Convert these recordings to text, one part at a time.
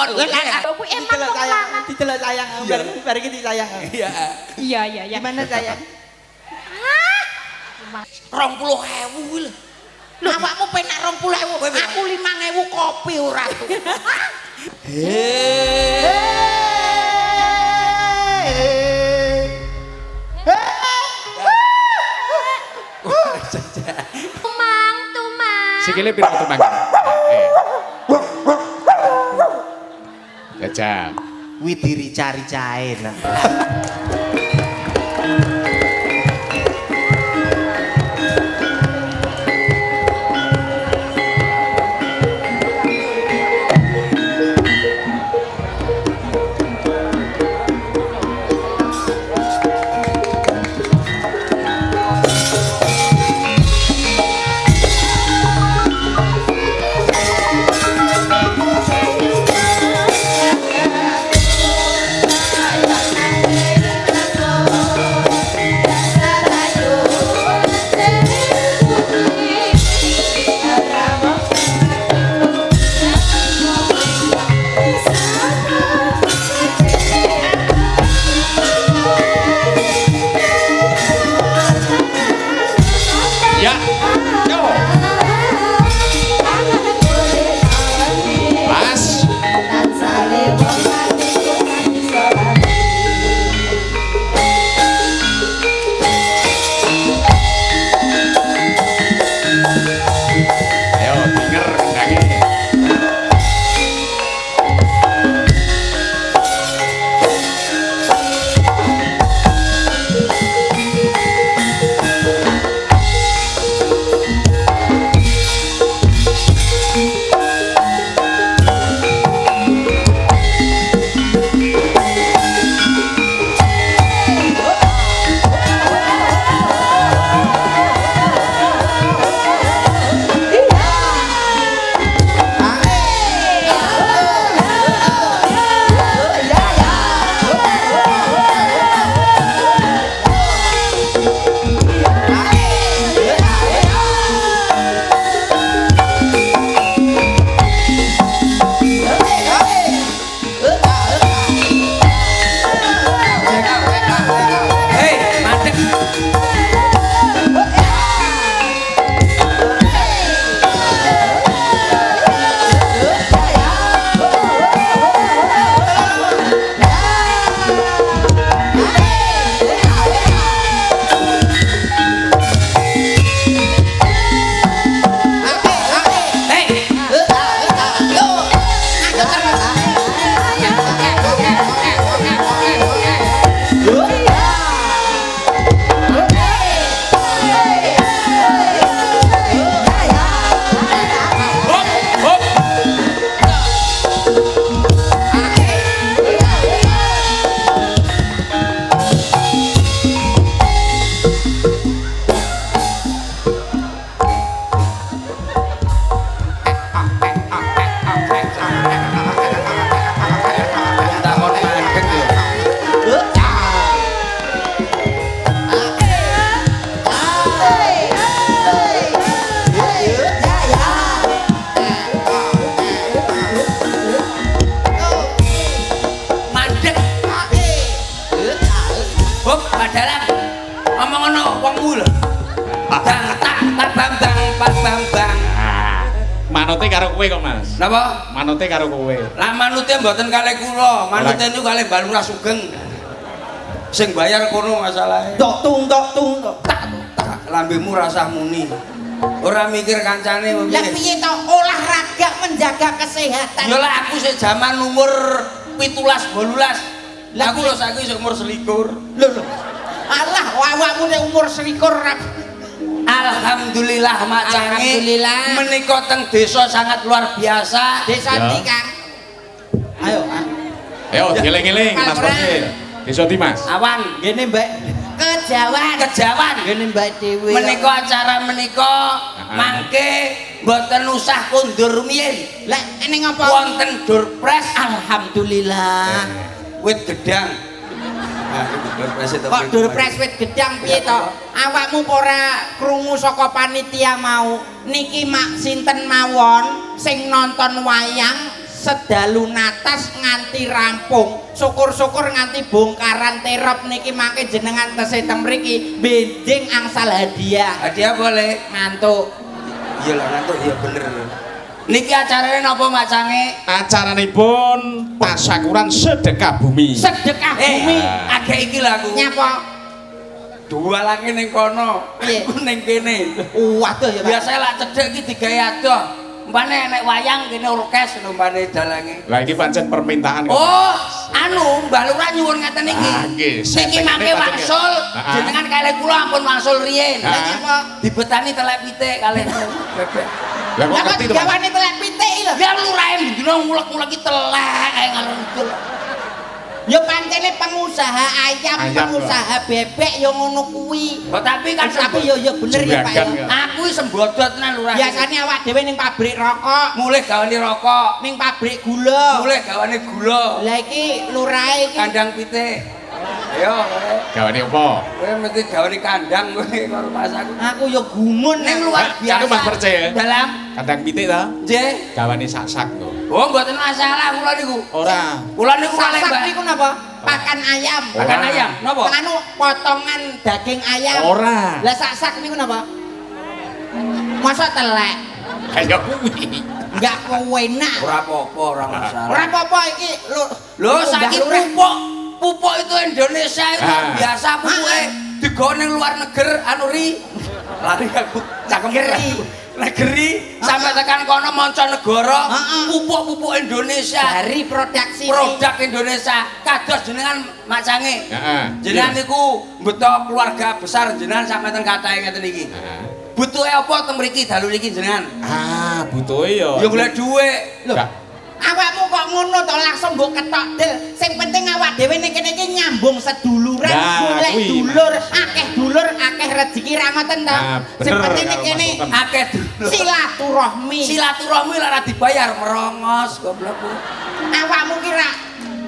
ngono. Aku emang wong lanang. Didelok sayang, bar iki disayang. Iya. Iya iya iya. Gimana sayang? 20.000 kuwi lho. Lho awakmu penak 20.000. Aku 5.000 kopi ora. Tumang. Sikile piro tumang? Jajal. Kuwi dirica-ricae nah. Ya. Yo. Pas. Ayo, denger kendangnya. Hei, madeg. Hei. Hop, hop. Takon madeg lho. Mandek. Hop, padalan. Ngomong ngono wongmu lho. Dang tak bambang pas bambang. Manute karo kowe kok, Mas. Napa? Manute karo kowe. Lah manute mboten kalih kula, manute niku kalih Balura Sugeng. Sing bayar kono masalahe. Tok tung tok. Tak lambemu rasah muni. Ora mikir kancane Lah piye. piye to olahraga menjaga kesehatan. Ya lah aku sik jaman umur 17 18. Lah aku lho saiki sik umur 21. Lho. Alah awakmu nek umur 21 Alhamdulillah macange. Alhamdulillah. Menika teng desa sangat luar biasa. desa Ya. ndi Kang? Ayo, Ayo, eling-eling Mas Kalpra. Brodil. Desa Dimas. Awan ngene Mbak. Kejawan. kejawan. Ngene Mbak Dewi. Menika acara menika mangke mboten usah kondur rumiyin. Lah ning apa? Wonten Durpres Alhamdulillah. wit gedang. Nah, Durpres itu. Kok Durpres wit gedang piye to? Awakmu ora krungu saka panitia mau. Niki mak sinten mawon sing nonton wayang sedalu natas nganti rampung. Syukur-syukur nganti bongkaran terop niki mangke jenengan tesih teng mriki benjing angsal hadiah. Hadiah boleh. Ngantuk. Iya lah ngantuk iya bener. Niki acarane napa macange? Acaranipun tasyakuran sedekah bumi. Sedekah bumi. Agak iki lho aku. Nyapa? Dua lagi ning kono, Piye? aku ning kene. Waduh ya Pak. Biasa lak cedhek iki digawe adoh. Umpane nek wayang kene orkes umpane dalange. Lah iki pancen permintaan kok. Oh, anu Mbah Lurah nyuwun ngaten iki. Ah, nggih, Niki setengene mangke pancen wangsul, ya. jenengan kalih kula ampun wangsul riyin. Ah. Lah nyapa dibetani telek pitik kalih bebek. Lah kok Lah kok ngerti to, Pak? digawane telek pitik lho. Biar lurahe dina ngulek-ngulek iki telek kae ngalor ngidul. Ya pancene pengusaha ayam, Ayam, pengusaha bebek ya ngono kuwi. Oh, tapi kan Tapi ya bener ya Pak. Juragan, Ya. ya. aku iki sembodot tenan lurah. Biasane awak dhewe ning pabrik rokok, mulih gawane rokok, ning pabrik gula. mulih gawane gula, Lah iki lurahe iki kandang pitik. Ayo kowe. Gawane apa? Kowe mesti gawane kandang kowe karo Mas aku. aku ya gumun Ning luar Anu biasa. Mas percaya? Dalam Kandang pitik ta? nggih. Gawane sak-sak to. Oh, mboten masalah kula niku. Ora. Kula niku kalih sasak Mbak. niku napa? Pakan ayam. Pakan ayam, napa? Anu potongan daging ayam. Ora. Lah sak niku napa? Masa telek. Kaya kuwi. Enggak enak. Ora apa-apa, ora masalah. Ora apa-apa iki Lho, saiki pupuk. Pupuk itu Indonesia itu Ah. biasa pupuke digawe ning luar negeri anu ri. Lari aku cangkem Negeri. negeri sampai tekan kono mancanegara Heeh. pupuk-pupuk Indonesia dari produksi produk Indonesia kados jenengan macange Heeh. jenengan niku mbeto keluarga besar jenengan sampeyan katahe ngeten iki Heeh. butuhe apa teng mriki dalu niki jenengan Ah, butuhe ya. ya golek dhuwit Loh, Gak. awakmu kok ngono to langsung mbok ketok del. Sing penting awak dhewe ning kene iki nyambung seduluran, Nah, golek kuwi. dulur, akeh rezeki ra ngoten to. Nah, Sing bener penting ning karo kene Mas Sultan. akeh dulur silaturahmi. silaturahmi lara dibayar merongos goblok Awakmu ki ra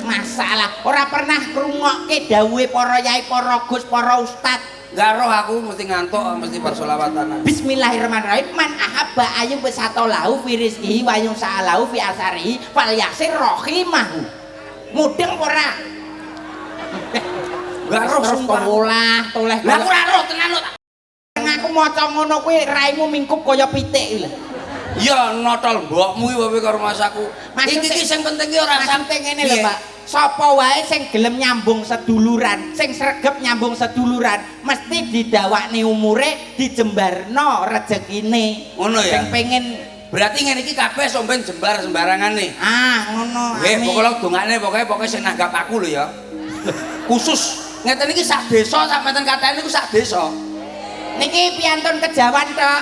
masalah, ora pernah krungokke dawuhe para yai, para gus, para ustad. gak roh aku mesti ngantuk mesti persolawatan Bismillahirrahmanirrahim. Man ahabba ayu wisatolahu fi rizqihi wa yusa'alahu fi asarihi fal yaksir rahimahu. Mudeng ora? gak roh Terus sumpah toleh. lah aku ora roh tenan lho. Aku maca ngono kuwi raimu mingkup kaya pitik lho. Ya notol mbokmu iki wae karo mas aku. Iki sing penting ki ora sampe ngene lho, Pak. Sapa wae sing gelem nyambung seduluran, sing sregep nyambung seduluran, mesti didawakne umure, dijembarno rezekine. Ngono ya. Sing pengen Berarti ngene iki kabeh somben jembar sembarangan nih. ngono. Nggih, pokoke dongane pokoke sing nanggap aku lho ya. Khusus ngeten iki sak desa sampeyan katane niku sak desa. Niki piantun kejawan tok.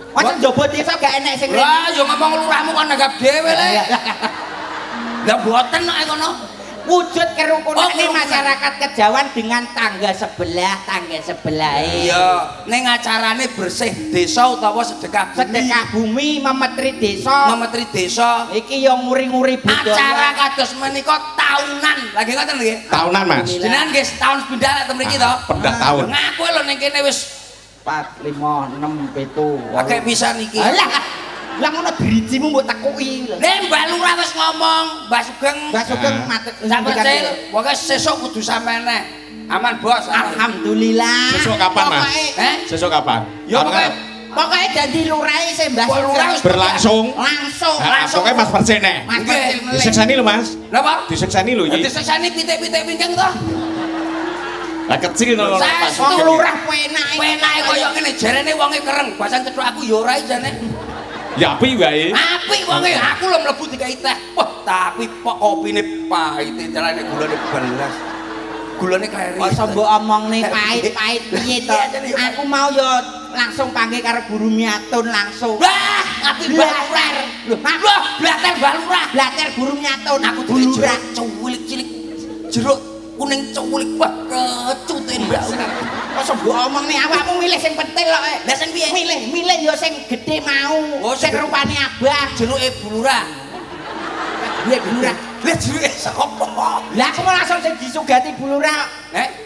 Wah, njaba desa gak enek sing Lah, yo ngomong lurahmu kon nanggap dhewe le. Lah mboten nek kono. wujud kerukunan Oh, kerukunan. masyarakat kejawan dengan tangga sebelah Iya, ning acarane bersih desa utawa sedekah bumi. sedekah bumi memetri desa Memetri desa. iki yang nguri-nguri budaya Acara kados menika tahunan. Lagi ngoten nggih. Tahunan, Mas. Jenengan nggih setahun pindah teng mriki to. Pendak tahun. Ngaku lho ning kene wis 4, 5, 6, 7 akeh pisan iki. lah ngono dirijimu mbok tekuki lho Nek Mbak Lurah wis ngomong, Mbak Sugeng Mbak Sugeng matur sampe cil, pokoke sesuk kudu sampe neh. Aman, Bos. alhamdulillah Sesuk kapan, Mas? Pokoknya- Sesuk kapan? Yo pokoke pokoknya jadi lurahe sing Mbah Mbak Lurah wis berlangsung. langsung Pokoknya Mas percaya nih. Mas Nggih. Percil melih. Diseksani lho, Mas. napa? Diseksani lho iki. Diseksani pitik-pitik pinggang to. Lah kecil lho, Mas. Wong lurah penake Penake koyo ngene, jarene wonge kereng. Basan cedhok aku yo ora jane. Ya api wae. Apik wonge, aku lho mlebu dikai teh. Wah, tapi kok kopine pahit, carane gulane belas. Gulane kleris. masa mbok omongne pahit-pahit piye to aku mau yo langsung panggil karo guru miatun langsung Wah, api Mbak Lurah. Loh, blater Mbak Lurah. blater guru miatun Aku guru duwe jeruk cuwilik cilik. Jeruk kuning cuwilik. Wah, kecutin Mbak Lurah. masa mbok omongne awakmu milih sing pentil kok Lah sing piye? milih yo sing gedhe mau Oh, sing sing rupane abang Jeruke Bu Lurah. Iya Bu Lurah. Lah duwe sapa? Lah aku mau langsung sing disugati Bu Lurah.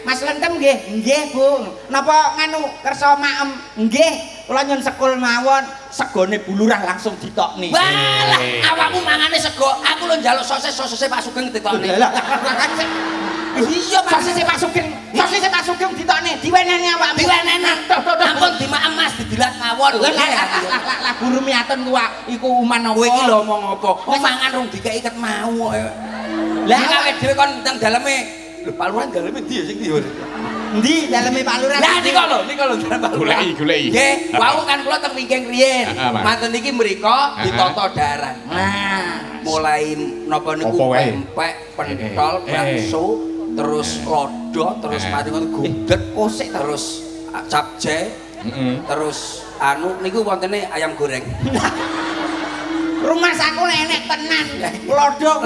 Mas Lentem nggih. Nggih Bu. Napa nganu kersa maem? Nggih. Kula nyun sekul mawon. Segone Bu Lurah langsung ditokni. Walah, awakmu mangane sego. Aku lho njaluk sosis Pak Sugeng ditokne. Lah iya sosis Pak Sugeng. Sosis Pak Sugeng ditokne. Diweneni awakmu. Diweneni. Ampun dimaem Mas didilat mawon. Lah guru miaten kuwi iku uman apa? Kowe iki lho omong apa? Kok mangan rung dikeki ket mau. Lah awake dhewe kon nang daleme. Lho Pak Lurah daleme ndi ya sing ndi? Ndi daleme Pak Lurah? Lah niku lho dalem Pak Lurah. Goleki. Nggih, wau kan kula teng wingking riyen. Manten iki mriko ditata daran. Nah, mulai napa niku pempek, pentol, bakso, terus lodo, terus mari ngono gudeg, osik terus capce, terus anu niku wontene ayam goreng. Rumah saku enek tenan. Lodo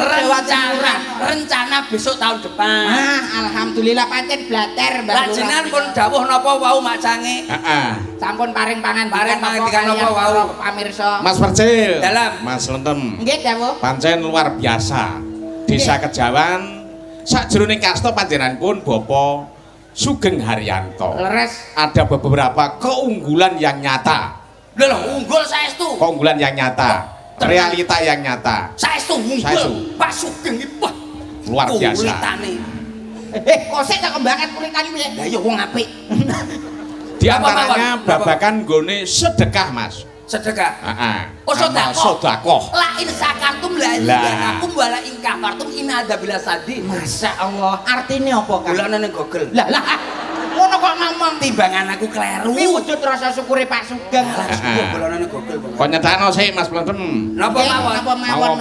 rencana besok tahun depan. Alhamdulillah pancen blater Mbak. Lah jenengan pun dawuh napa wau Mak Cange? Sampun paring pangan dikan napa wau pamirsa. Mas Percil. Dalam. Mas Lentem. Nggih dawuh. Pancen luar biasa. Desa Kejawan sakjroning kasta panjenenganipun Bapak Sugeng Haryanto. Leres. Ada beberapa keunggulan yang nyata. Lho unggul saestu. Keunggulan yang nyata. Realita yang nyata. Saestu unggul. Pak Sugeng iki wah luar biasa. Kulitane. Kok sik tak kembangan kulitane piye? Lah ya wong apik. Di antaranya babakan gone sedekah, Mas. Sedekah. Heeh. Oh sedekah. La in sakartum la ilakum wala in kafartum in adzabil sadi. Masya Allah. Artinya apa kan? Bulane ning Google. Lah ngono kok ngomong timbangan aku kleru. Kuwi wujud rasa syukure Pak Sugeng. Bulane ning Google. Kok nyetakno sik Mas Plentem. Napa mawon?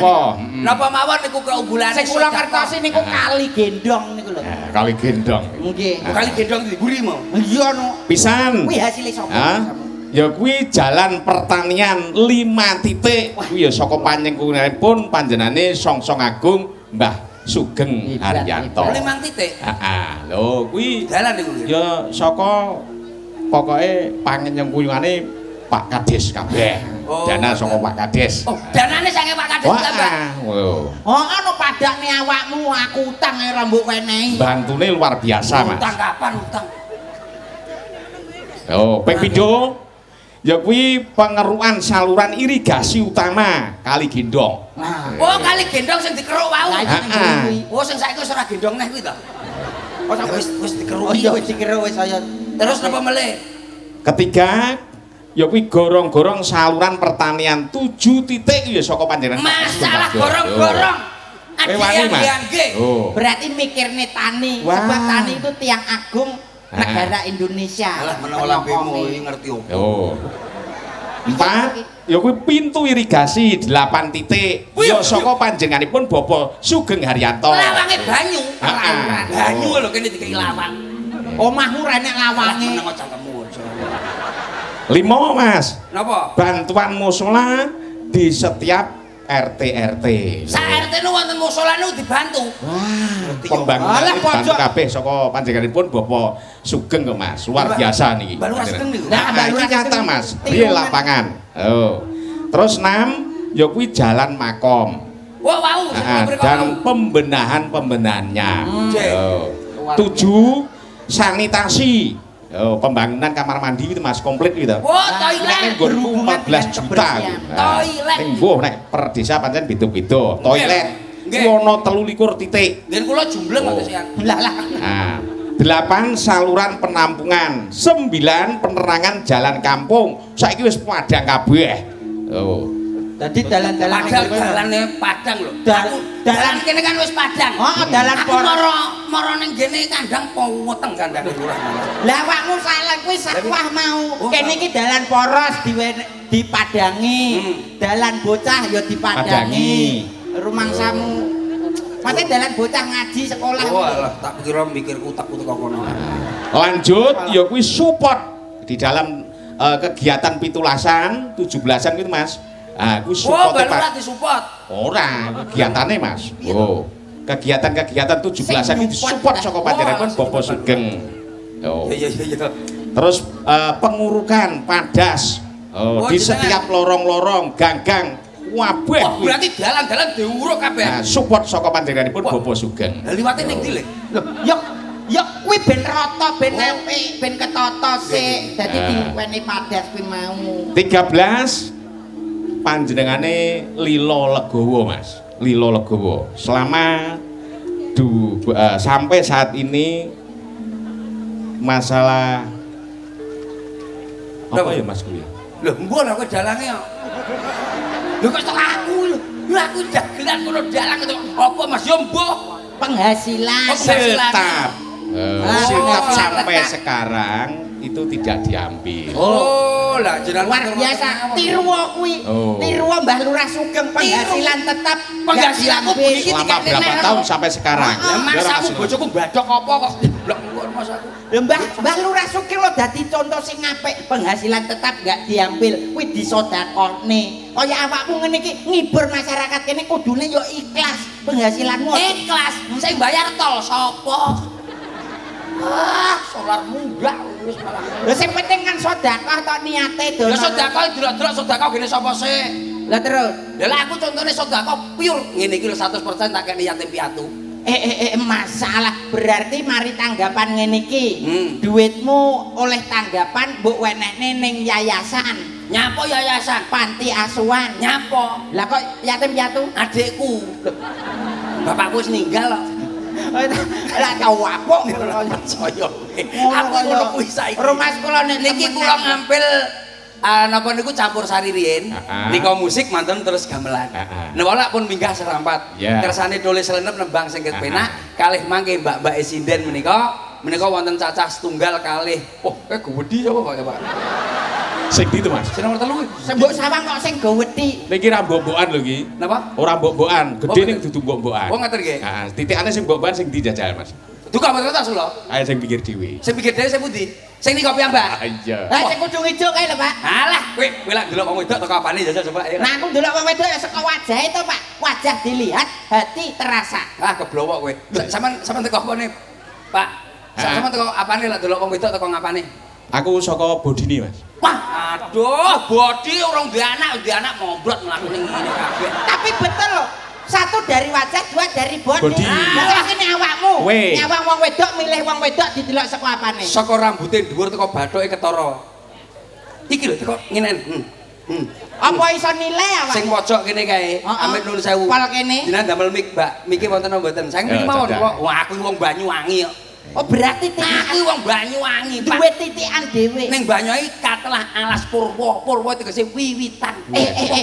Napa mawon niku keunggulane sing kula ngertosi niku kali gendong niku lho. Kali gendong. Nggih. Kali gendong di buri mau. Iya no. Pisan. Kuwi hasile sapa? Ya kuwi jalan pertanian 5 titik. Kuwi ya saka panjenenganipun panjenengane Songsong Agung Mbah Sugeng Haryanto. 5 titik. Heeh. Lho kuwi jalan niku. Ya saka pokoke pangenyengkuyungane Pak Kades kabeh. Dana saka Pak Kades. Oh, danane sange Pak Kades kabeh. Wah. Oh, anu padakne awakmu aku utang ora mbok wenehi. Bantune luar biasa, Mas. Utang kapan utang? Oh, ping pindho ya kuwi pengerukan saluran irigasi utama Kali Gendong. Oh, Kali Gendong sing dikeruk wau. Oh, sing saiki wis ora gendong neh kuwi to. Oh, wis dikeruk. Oh, iya wis dikeruk wis saya. Terus napa melih? Ketiga ya kuwi gorong-gorong saluran pertanian 7 titik ya saka panjenengan. Masalah gorong-gorong. Oh. Berarti mikirne tani. Sebab tani itu tiang agung negara Indonesia. Alah menawa lambemu ngerti opo. Oh. 4 ya kuwi pintu irigasi 8 titik. Ya saka panjenenganipun Bapak Sugeng Haryanto. Lawange banyu. Banyu lho kene dikeki lawang. Omahmu renek lawange. Nang cangkemmu aja. 5 Mas. Napa? Bantuan mushola di setiap RT. Sak RT nu wonten mushola niku dibantu. Pembangunan dibantu kabeh saka panjenenganipun Bapak Sugeng kok Mas. Luar biasa niki. Baru Sugeng niku. Nah, iki nyata Mas. Piye lapangan? Oh. Terus 6 ya kuwi jalan makom. Wah, wau. Dan pembenahannya. 7 sanitasi. Oh, pembangunan kamar mandi itu Mas komplit gitu. Oh, toilet berhubungan 14 juta. Toilet. Mbuh nek per desa pancen beda-beda. Toilet. Ono 23 titik. Ngen kula jumbleng kok sian. Nah, 8 saluran penampungan, 9 penerangan jalan kampung. Saiki wis padang kabeh. Oh. Dadi dalan-dalan dalane padang lho. Dalan kene kan wis padang. Oh, dalan moro ning gene kandang weteng kandhange lurah. Lah awakmu salah kuwi sawah mau. Kene iki dalan poros dipadangi. Dalan bocah ya dipadangi. Rumangsamu. Mate dalan bocah ngaji sekolah. Oh alah, tak kira mikirku utak-utak kok kono. Lanjut ya kuwi support di dalam kegiatan pitulasan 17-an gitu Mas. Ah, kuwi support. Oh, ora disupport. Ora, kegiatane Mas. Oh. Kegiatan-kegiatan 17-an itu support saka panjenengan Bapak Sugeng. Oh. Iya. Terus pengurukan padas. Oh, di setiap lorong-lorong, gang-gang wabeh. Wah, berarti dalan-dalan diuruk kabeh. Nah, support saka panjenenganipun Bapak Sugeng. Lah liwate ning ndi, Le? Lho, ya kuwi ben rata, ben apik, ben ketata sik. Dadi diweni padas kuwi mau. 13 panjenengane Lilo Legowo, Mas. Lilo Legowo. Selama sampai saat ini masalah apa ya Mas kuwi? Lho, mbok lho kok dalange kok. Lho kok tok aku lho. Lho aku jagelan kono dalang kok apa Mas yo mbok Penghasilan. Tetap. Tetap Oh, sampai tetap. sekarang itu tidak diambil. Oh, lah jenengan Luar biasa, tiruwa kuwi. Oh. Tiruwa Mbah Lurah Sugeng penghasilan tetap Penghasilanku nggak diambil. begini. Selama Tiga berapa tenar. tahun sampai sekarang? Lah Ya, mas ora aku masuk. bojoku badok apa kok diblok mas aku. Lho Mbah Lurah Sugeng lo dadi contoh sing apik, penghasilan tetap nggak diambil, kuwi disodakone. Kaya awakmu ngene iki ngibur masyarakat kene kudune yo ikhlas penghasilanmu. Ikhlas, sing bayar tol sapa? Ah, solar munggah wis malah. Lho sing penting kan sedekah tok niate dono. Lah sedekah delok-delok sedekah gene sapa sih? Lah terus. Lah aku contohnya sedekah pure ngene iki lho 100% tak kene yatim piatu. Masalah berarti mari tanggapan ngene iki. Duitmu oleh tanggapan mbok wenehne ning yayasan. Nyapo yayasan? Panti asuhan. Nyapo? Lah kok yatim piatu? Adikku. Bapakku wis ninggal kok. Lah tau apa? Saya. Aku ngono kuwi saiki. Rumah kula nek Niki kula ngambil napa niku campur sari riyin. Nika musik manten terus gamelan. Napa lak pun minggah serampat. Kersane tulis lenep nembang sing kepenak kalih mangke mbak-mbak sinden menika wonten cacah setunggal kalih. Oh, gowedi apa Pak ya, Pak? Sing itu Mas. Sing nomor 3 kuwi. Sembok sawang kok sing gowedi. Niki ra mbok-mbokan lho iki. Napa? Ora mbok-mbokan, gedhe ning dudu mbok-mbokan. Oh, ngaten nggih. Heeh, titikane sing mbok-mbokan sing dijajal Mas. Duka mboten tas lho. Ayo sing pikir dhewe. Sing pikir dhewe sing pundi? Sing nika piyambak. Iya. Lah sing kudu ijo kae lho, Pak. Alah, kowe lak ndelok wong wedok teko apane jajal coba ayo. Nah aku ndelok wong wedok ya saka wajahe to, Pak. Wajah dilihat, hati terasa. Ah, keblowok kowe. Sampeyan teko apane, Pak? Sampeyan teko apane lak ndelok wong wedok teko ngapane? Aku saka bodine Mas. Wah, aduh, bodi urung duwe anak mombrot mlaku ning ngene kabeh. Tapi betul loh. Satu dari wajah, dua dari body. Body. Lah kene awakmu. Weh. Nyawang wong wedok milih wong wedok didelok saka apane? Saka rambuté dhuwur teko bathuke ketara. Iki lho teko ngene. Apa iso nilai awak? Sing pojok kene kae, amit nuwun sewu. Pal kene. Jenengan damel mik, Mbak. Miki wonten apa mboten? Saya mriki mawon kula. Wah, aku wong Banyuwangi kok. Oh berarti Aku wong Banyuwangi, Pak. duwe titikan dhewe. Ning Banyuwangi katelah alas Purwa. Purwa tegese wiwitan.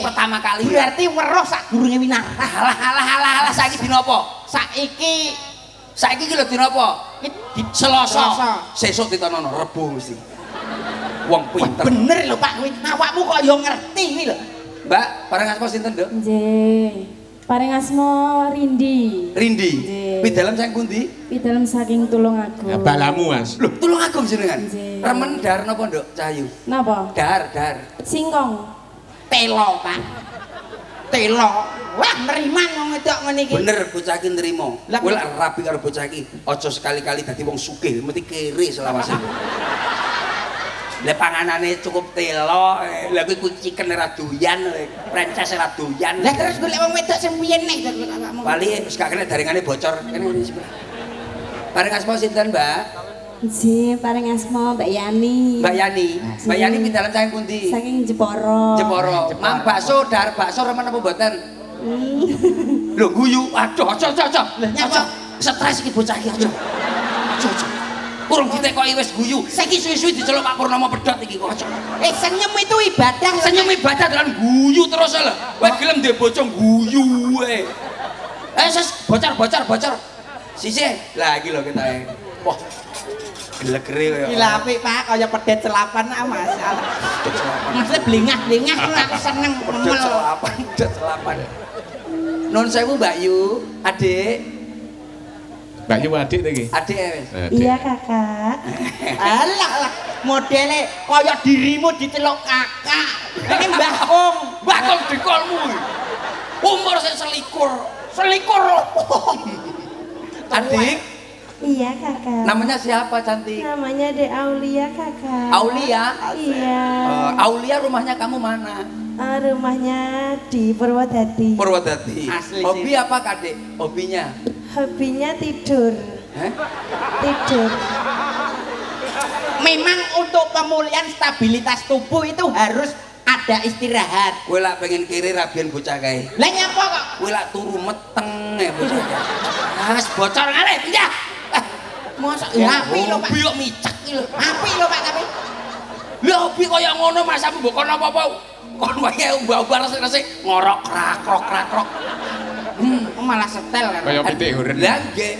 Pertama kali. Berarti weruh sadurunge winar. Alah saiki dina apa? Saiki ki lho dina apa? Selasa. Sesuk ditanono Rebo mesti. Wong pinter. Bener lho Pak kuwi. Awakmu kok yo ngerti kuwi lho. Mbak, pareng asma sinten, Nduk? Nggih. Paring asma Rindi. Rindi. Nggih. Pidalem sang pundi? Pidalem saking Tulungagung. Ya balamu Mas. Lho, Tulungagung jenengan. Nggih. Remen dar napa, Nduk? Cahayu. Napa? Dar. Singkong. Telo Pak. Telo. Wah neriman wong wedok ngene iki. Bener bocah iki nrimo. Lah, Kowe lek rapi karo bocah iki, aja sekali-kali dadi wong sugih, mesti kere selawase. Lah panganane cukup telo, lha kuwi chicken ora doyan, prences ora doyan. Lah terus golek wong wedok sing piye nek awakmu? Wali wis gak kena jaringane bocor. Kene di sebelah. Bareng asma sinten, Mbak? Nggih, paring asma Mbak Yani. Mbak Yani. Mbak Yani pindhalan saking pundi? Saking Jepara. Jepara. Mang bakso, dar bakso remen apa mboten? Lho guyu. Aduh, aja. Nyapa? Stres iki bocah iki aja. Aja. Urung ditekoki wis guyu. Saiki suwi-suwi diceluk Pak Purnomo pedhot iki kok aja. Senyum itu ibadah. Senyum ibadah dalan guyu terus lho. Kowe gelem ndek bocah guyu wae. Ses bocor. Sisih. Lah iki lho ketae. Wah. Gelegere kaya. Gila apik Pak, kaya pedet selapan masalah. Maksudnya blingah-blingah aku seneng Pedet selapan. Nun sewu Mbak Yu, Adik. Mbak Yu adik to iki? Adik wis. Iya, Kakak. Alah, modele kaya dirimu ditelok kakak. Ini Mbah Kong. Mbak kok dikolmu. Umur sing selikur. Adik, Iya kakak. Namanya siapa cantik? Namanya De Aulia kakak. Aulia? Iya. Aulia rumahnya kamu mana? Rumahnya di Purwodadi. Purwodadi. Asli sih. Hobi apa kadek? Hobinya? Hobinya tidur. Hah? Tidur. Memang untuk pemulihan stabilitas tubuh itu harus ada istirahat. Kowe lak pengen kiri rabian bocah kae. Lah nyapa kok? Kowe lak turu meteng ya bocah. Mas bocor ngale pindah. Mosok ya api lho Pak. Hobi kok micak iki lho. Api lho Pak tapi. Lha hobi kaya ngono Mas aku mbok kono apa-apa. Kon wae mbak-mbak resik-resik ngorok krak-krok. Malah setel kan. Kaya pitik huren. Lah nggih.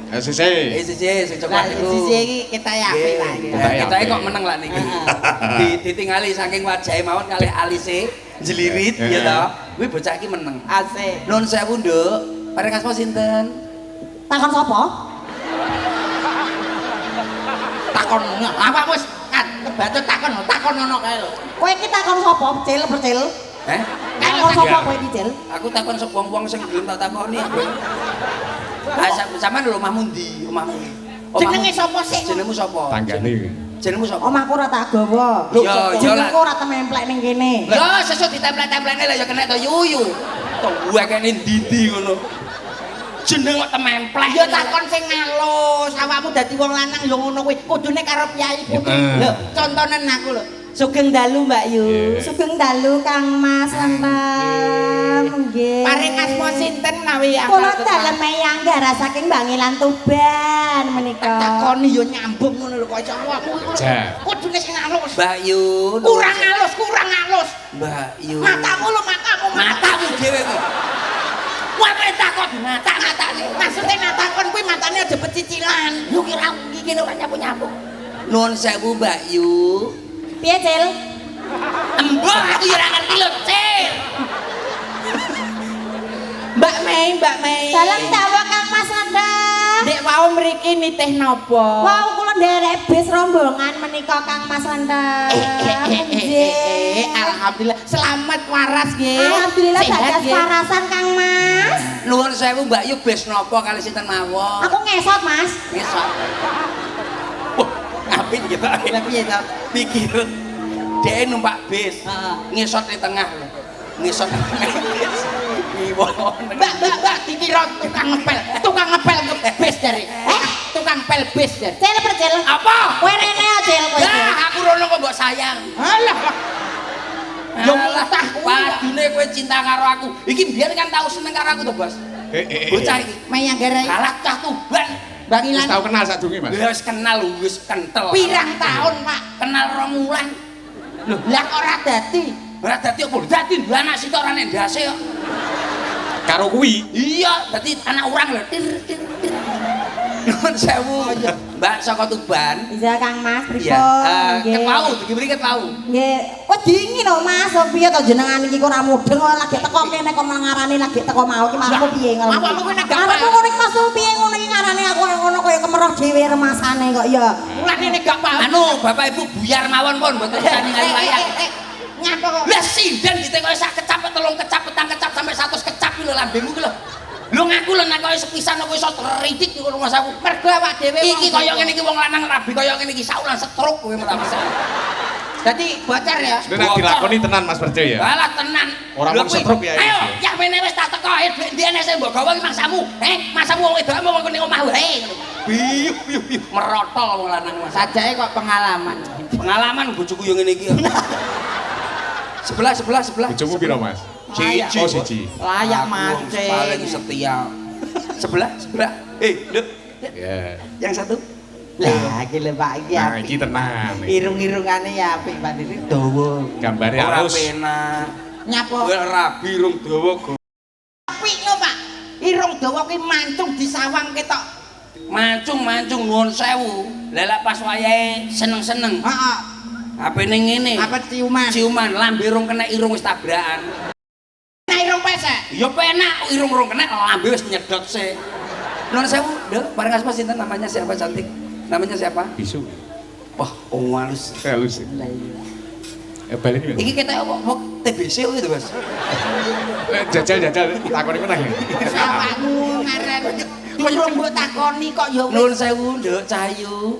Sisi. Sing Lah coklat iku. sisi iki kita ya api lah iki. Kita kok meneng lah niki. Ditingali saking wajahe mawon kalih alise jelirit ya to. Kuwi bocah iki meneng. Asik. Nuwun sewu, Nduk. Pareng asma sinten? Takon sapa? Takon apa wis kebacut takon ono kae lho. Kowe iki takon sapa? Percil. Heh? Takon sapa kowe iki, Cil? Aku takon sok wong-wong sing gelem tak takoni. Sampeyan lho omahmu ndi? Omahmu. Jenenge sapa sih? Jenengmu sapa? Tanggane. Jenengmu sapa? Omahku ora tak gawa. Lho, iya lah. Jenengku ora templek ning kene. Yo sesuk ditempel-templene lah ya kena to yuyu. To gua kene ndi ngono. Jeneng kok tememplek. Ya takon sing ngalus, awakmu dadi wong lanang ya ngono kuwi. Kudune karo piyai putri. Lho, contonen aku lho. Sugeng dalu Mbak Yu. Sugeng dalu Kang Mas Lantam. Nggih. Paring asma sinten menawi Kula dalem Meyanggara saking Bangilan Tuban menika. takoni yo nyambung ngono lho kok iso awakmu iku. Ja. Kudune sing ngalus. Mbak Yu. Kurang halus. Mbak Yu. Matamu lho Matamu dhewe kok. Wae takon mata-mata. Maksudnya natakon kuwi matane aja pecicilan. Yo kira iki ora nyapu-nyapu. Nuwun sewu Mbak Yu. Piye, Cil? Embok aku yo ora ngerti lho, Cil. Mbak Mei. Dalem dawa Kang Mas Lantam. Dek wau mriki nitih napa? Wow, kula nderek bis rombongan menika Kang Mas Lantam. Alhamdulillah selamat waras nggih. Alhamdulillah Sehat, dadas nggih. warasan Kang Mas. Nuwun sewu Mbak Yu bes napa kali sinten mawon? Aku ngesot, Mas. Besok. Wah, ngapit gitu. Lah piye to? Pikir dia numpak bis, Heeh. ngesot di tengah, ngesot di tengah bis. Mbak, dikira tukang ngepel ke bis dari. Tukang pel bis dari. Cil percil. Apa? Kowe rene ya, Cil kowe. Ya, aku rono kok mbok sayang. Alah. Yo Alah, mutah padune kowe cinta karo aku. Iki biyen kan tau seneng karo aku to, Bos. Bocah iki. Meyanggara. Kalah cah tuban. Wis Bangilan. tau kenal sadurunge, Mas? Wis kenal wis kentel. Pirang tahun, Pak? Kenal 2 wulan. Loh, lah kok ora dadi? Ora dadi apa? Dadi anak sitok ora nek ndase kok. Karo kuwi. Iya, dadi anak urang lho. Nuwun sewu, Mbak saka Tuban. Bisa Kang Mas, pripun? Iya, Nggih. ketau, diberi ketau. Nggih. Kok dingin lho Mas, kok piye to jenengan iki kok ora mudeng kok lagi teko kene kok malah ngarani lagi teko mau iki marepmu piye ngono. Awakmu kok nek gak Marepmu ngono iki Mas piye ngono iki ngarani aku ngono kaya kemeroh dhewe remasane kok ya. Mulane nek gak paham. Anu, Bapak Ibu buyar mawon pun mboten sandingan wayang. Nyapa kok? Lah sinden ditekoki sak kecap, 3 kecap, 4 kecap sampai 100 kecap iki lho lambemu ki lho. Lho ngaku lho nek koyo sepisan kok iso teritik iku rumah aku. Mergo awak dhewe Iki kaya ngene iki wong lanang rabi kaya ngene iki saulan stroke kowe malah bisa. Dadi bocor ya. Nek dilakoni tenan Mas Perjo ya. Alah tenan. Ora Lho mung kuwi, stroke ya. Ayo, ya mene wis tak teko duit ndene sing mbok gawa iki mangsamu. Mangsamu wong wedok mau ning omah wae. Biu merotol wong lanang Mas. Sajake kok pengalaman. Pengalaman bojoku yo ngene iki. Sebelah. Bojomu piro, Mas? Layak. Oh, siji. Layak Aku mancing. paling setia. Sebelah. Dut. Ya. Yang satu. Lah iki lho Pak iki Nah, apik. iki tenan. Irung-irungane ya apik Pak iki dawa. Gambare Ora halus. penak. Nyapa? Kowe rabi rung dawa go. Apik lho Pak. Irung dawa kuwi mancung di sawang ketok. Mancung nuwun sewu. Lah lek pas wayahe seneng-seneng. Heeh. Apene ngene. Apa ciuman? Ciuman lambe rung kena irung wis tabrakan. Nah irung pesek. Ya penak irung rung kena lambe wis nyedot sik. Nuwun sewu, Nduk, bareng asma sinten namanya siapa cantik? Namanya siapa? Bisu. Wah, halus. Halus. Balik iki. Iki ketok apa? TBC gitu, Mas. Jajal takoni meneh. Awakmu ngaran. durung mbok takoni kok ya Nuwun sewu, Nduk Cahayu.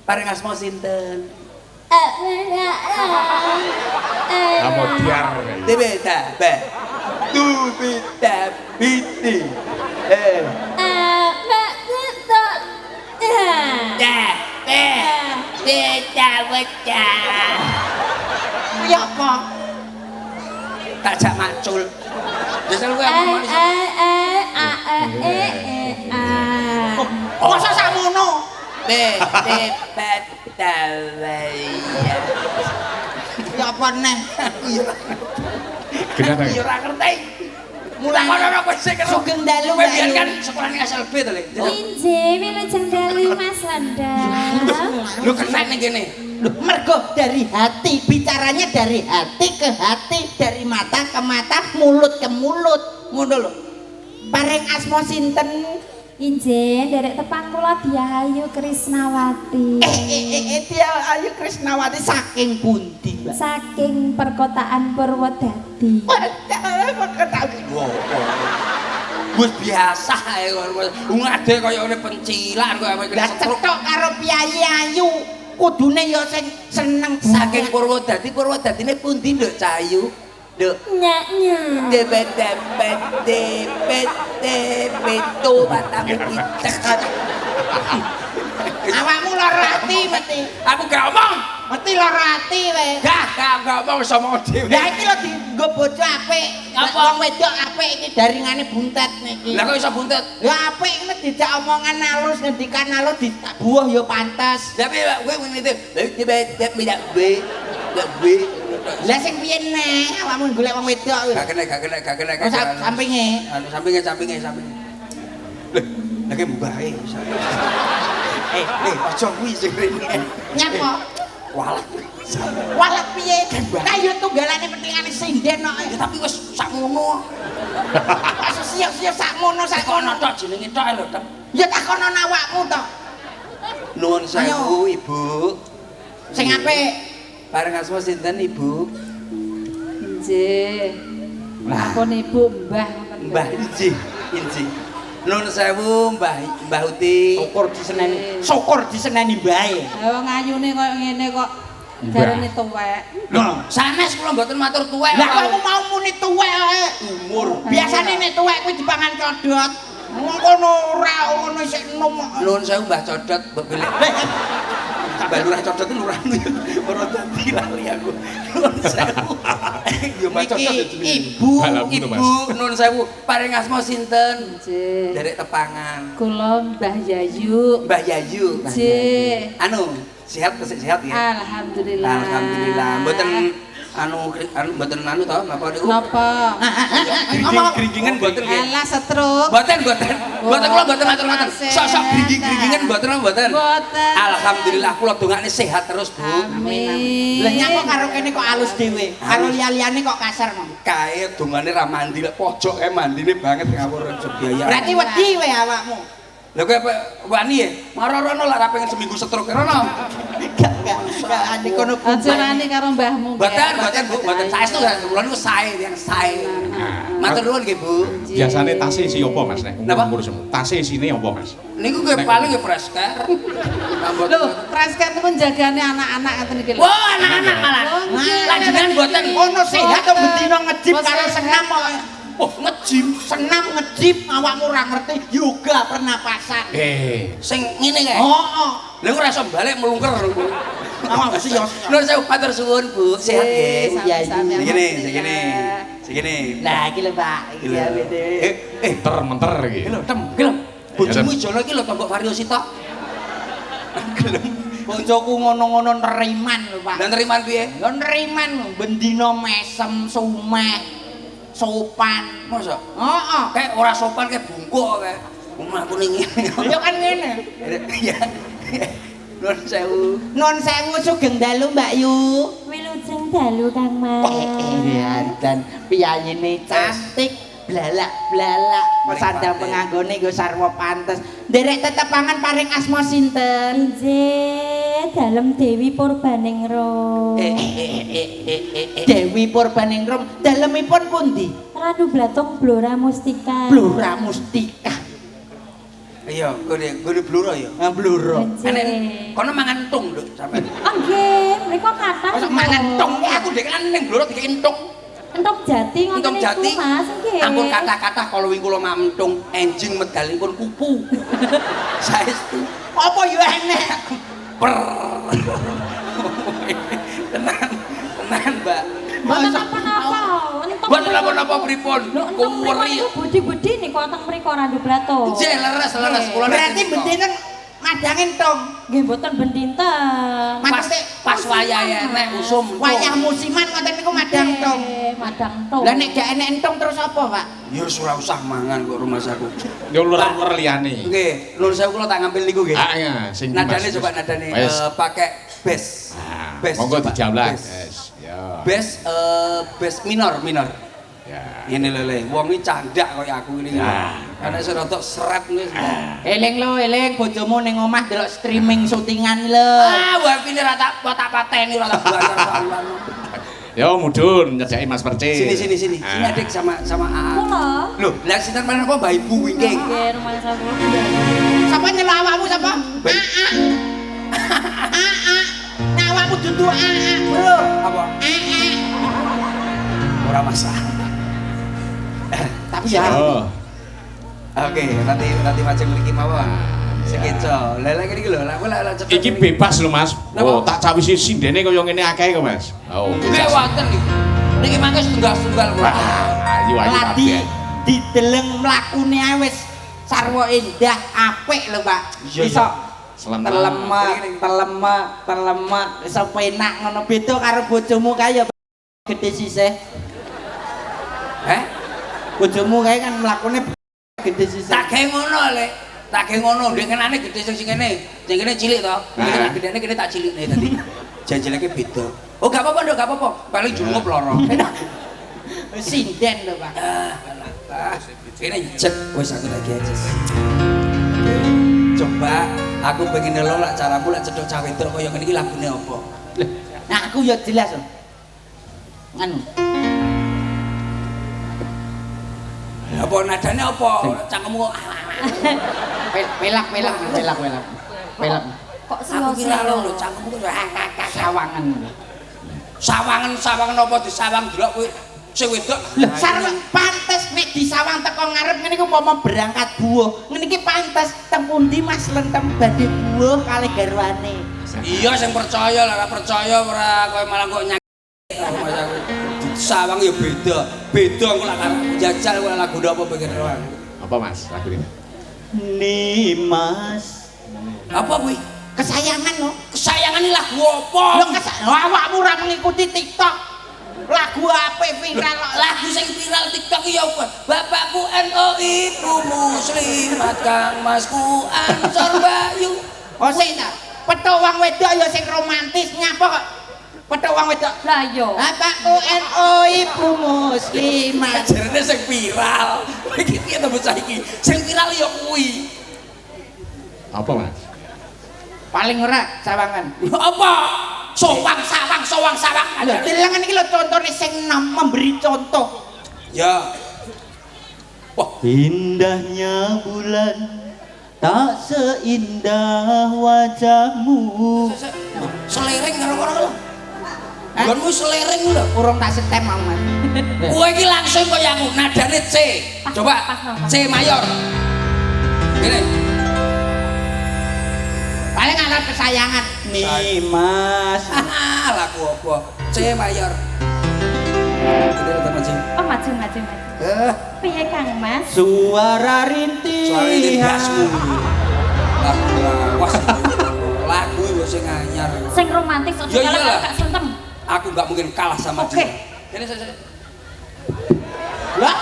Paring asma sinten? Amodiar. Dibeta, Ba. Tu bita biti. ya apa? Tak jak macul. Jajal kowe apa manusia? Masa sakmono? Ya apa neh? Kenapa? Yo ora ngerti. Mulai ono kowe sik karo Sugeng dalu kowe biyen Mbak kan Yu. sekolah ning SLB to, Le. Inje, wilujeng dalu Mas Landang. Lu kena ning kene. Loh, mergo dari hati, bicaranya dari hati ke hati, dari mata ke mata, mulut ke mulut. Ngono lho. Paring asma sinten? Inje, derek tepang kula Diayu Krisnawati. Dia Ayu Krisnawati saking pundi, Mbak? Saking perkotaan Purwodadi. Wis biasa ae kok. Ngade kaya ngene pencilan kok Lah cetok karo Piyayi Ayu. Kudune ya sing seneng saking Purwodadi. Purwodadine pundi, Nduk Cahayu? Nduk. Nyaknya. Beto batang pitek. awakmu lara ati mesti. Aku gak omong. Mesti lara ati we. Gak omong sama dhewe. Lah iki lho dienggo bojo apik. Apa? Wong wedok apik iki daringane buntet niki. Lah kok iso buntet? Ya apik iki dijak omongan halus, ngendikan halus ditabuh ya pantes. Tapi kowe ngene iki. Tidak B. Lah sing piye neh awakmu golek wong wedok. Gak kena. Oh, sampinge. Anu sampinge. Lho, lagi mbae. Aja kuwi sing rene. Nyapa? Walah. Walet piye? Kayu tunggalane pentingane sinden kok. Ya tapi wis sakmono. Masa siap-siap sakmono Sakono sakono. tok jenenge tok lho, Tok. Ya takono awakmu to. Nuwun sewu, Ibu. Sing apik. Bareng asma sinten, Ibu? Inje. Ampun Ibu, Mbah. Mbah Inji. Nuwun sewu, Mbah Uti. Syukur diseneni mbae. Wong ayune koyo ngene kok jarane tuwek. Lho, sanes kula mboten matur tuwek. Lah kamu mau muni tuwek ae. umur. Biasane nek tuwek kuwi dipangan codot. Wong kono ora ngono sik enom. Nuwun sewu Mbah Codot, mbok golek. Mbah Lurah Codot itu lurah ora dadi lali aku. Nuwun sewu. Yo Mbah Codot ya jenenge. Ibu, Ibu, nuwun sewu. Paring asma sinten? Inje. Derek tepangan. Kula Mbah Yayu. Mbah Yayu. Inje. Anu, sehat ya? Alhamdulillah. Alhamdulillah. Mboten mboten anu to, napa niku? Napa? Gringgingan mboten nggih. Alah stroke. Mboten kula mboten matur-matur. Sok-sok gringgingan mboten. Mboten. Alhamdulillah kula dongakne sehat terus, Bu. Amin. Lah nyapa karo kene kok halus dhewe. Karo liya-liyane kok kasar mong. Kae dongane ra mandi lek pojok kae mandine banget ngawur biaya. Berarti wedi we awakmu. Lha kowe apa wani ya? Marono lah ra pengen seminggu stroke rono. Enggak andi kono Aja wani karo mbahmu. Mboten Bu, mboten saestu kula niku sae yang sae. Matur nuwun nggih, Bu. Biasane tase isi apa Mas nek Napa? umur semua. Tase isine apa Mas? Niku gue paling ya fresh care. Lho, Preskan itu jagane anak-anak ngoten iki lho. Wah, anak-anak malah. Lajengan mboten ono sehat to bendina ngejip karo senam kok. oh ngejim Senam ngejip awakmu ora ngerti yoga pernapasan. sing ngene kae. Oh. Lha ora iso balik melungker. Awak mesti yo. Nuwun sewu matur suwun, Bu. Sehat nggih. Sami-sami. Segini. Lah iki lho, Pak. Iki ya bede. Menter iki. Gelem, gelem. Bojomu ijono iki lho tombok variosita. Gelem. Bojoku ngono-ngono neriman lho, Pak. Dan teriman piye? Yo neriman lho, bendina mesem, sumeh, sopan. Masa? Heeh. Kayak ora sopan kayak bungkuk kayak. Omahku ning ngene. Yo kan ngene. Ya. Nuwun sewu. Nun sewu sugeng dalu Mbak Yu. Wilujeng dalu Kang Mas. Dan piyayine cantik, blalak-blalak, sandang penganggone nggo sarwa pantes. Nderek tetepangan paring asma sinten? Inje dalem Dewi Purbaningrum. Dewi Purbaningrum. Dalemipun pundi? Ranu Blatung Blora Mustika. Blora Mustika. Iya, gone bluro ya. Bluro. Enek kono mangan entung lho sampean. Oh nggih, mriko kathah. Mosok mangan entung aku dhek kan ning bluro dikek entung. Entuk jati ngoten Entung jati. niku Mas, nggih. Ampun kathah-kathah kalau wingi kula mamtung enjing medalipun kupu. Saestu. Apa yo enek? Per. Tenan, Mbak. Mboten napa-napa. Entuk. Mboten napa-napa pripun? Kuweri. Budi-budi niku teng mriko Randu Blato. Nggih, leres kula. Berarti bendinen madang entung. Nggih mboten ben dinten. pas wayahe enek usum. Wayah musiman ngoten niku madang entung. Madang entung. Lah nek gak enek entung terus apa, Pak? Ya ora usah mangan kok rumah saku. Yo luar liyane. Nggih, nuwun sewu kula tak ngambil niku nggih. Ah iya, sing Nadane coba nadane pakai bass. Bass. Monggo coba, dijamblas. bass. Yes. Ya. Bass minor. Ya. Ngene lho le, wong iki candak kaya aku ngene iki. Ana sing rada seret wis. Eling bojomu ning omah delok streaming syutingan lho. Wifi ne ra tak pateni ora tak bayar saluran. Yo mudun nyedaki Mas Percis. Sini. Sini Adik sama AA. Kula. Loh, lah sinten menapa Mbah Ibu wingking? Nggih, rumah saku. Sapa nyela awakmu sapa? Nah awakmu dudu Bro. Apa? Ora masalah. Tapi ya Oh. Oke, nanti macam mriki mawon. Sekeco. Lah iki lho, lah cetok. Iki bebas lho Mas. Napa? Oh, tak cawisi sindene kaya ngene akeh kok Mas. Oh, Nggih bebas. wonten iki. Niki mangke setunggal kula. Ayo ladi dideleng mlakune ae wis sarwa indah apik lho, Pak. Iso telemek iso penak ngono beda karo bojomu kae ya gede sisih. Bojomu kae kan mlakune gede sisih. Tak gawe ngono, Lek. Tak gawe ngono, ndek kenane gede sing kene. Sing kene cilik to. Iki tak gedene kene tak cilikne dadi. Janjeleke beda. Oh, gak apa-apa, Nduk, gak apa-apa. Paling jungup loro. Sinden lho, Pak. Kene cek wis aku lagi aja. Coba aku pengen nelo lak caramu lak cedhok cah wedok kaya ngene iki lagune apa? Nah, aku ya jelas lho. Nganu. Apa nadane apa? Cangkemmu kok Pelak. Kok aku kira selo-selo. lho cangkemmu kok Sawangan. Sawangan napa disawang delok kowe sing wedok. Lah sareng pantes nek disawang teko ngarep ngene iku umpama berangkat buah. Ngene iki pantes teng pundi Mas lentem badhe buah kalih garwane. Iya sing percaya lah, ora percaya ora kowe malah kok nyakit. Mas aku disawang ya beda. Beda engko lak jajal kok lagu apa pengen roan. Apa Mas lagune? Nimas. Apa kuwi? Kesayangan lo. Kesayangan ini lagu apa? Awakmu ora mengikuti TikTok. Lagu apa viral? Lagu sing viral TikTok ya apa? Bapakku NU, ibumu muslimat, Kang Masku Ansor Bayu. Oh sing petuk wong wedok ya sing romantis nyapa kok? Petuk wong wedok. Lah yo. Bapakku NU, ibu muslimat. Jarene sing viral. Iki piye to bocah iki? Sing viral ya kuwi. Apa Mas? Paling ora sawangan. Apa? Sowang sawang. Lho, tilangan iki lho contone sing memberi contoh. Ya. Wah, Indahnya bulan tak seindah wajahmu. selereng karo kono lho. Gonmu selereng lho. Urung tak setem mau, Mas. Kowe iki langsung kaya aku, nadane C. Coba C mayor. Gini. Paling ana kesayangan. Nimas. Lagu apa? C mayor. Ini rata maju. Oh maju. Piye Kang Mas? Suara Soalnya ini rintihan. gasmu. Lagu lawas. Lagu itu sing anyar. Sing romantis aja Ya kalau iyalah. gak sentem. Aku nggak mungkin kalah sama Oke. dia. Ini saya. Lah.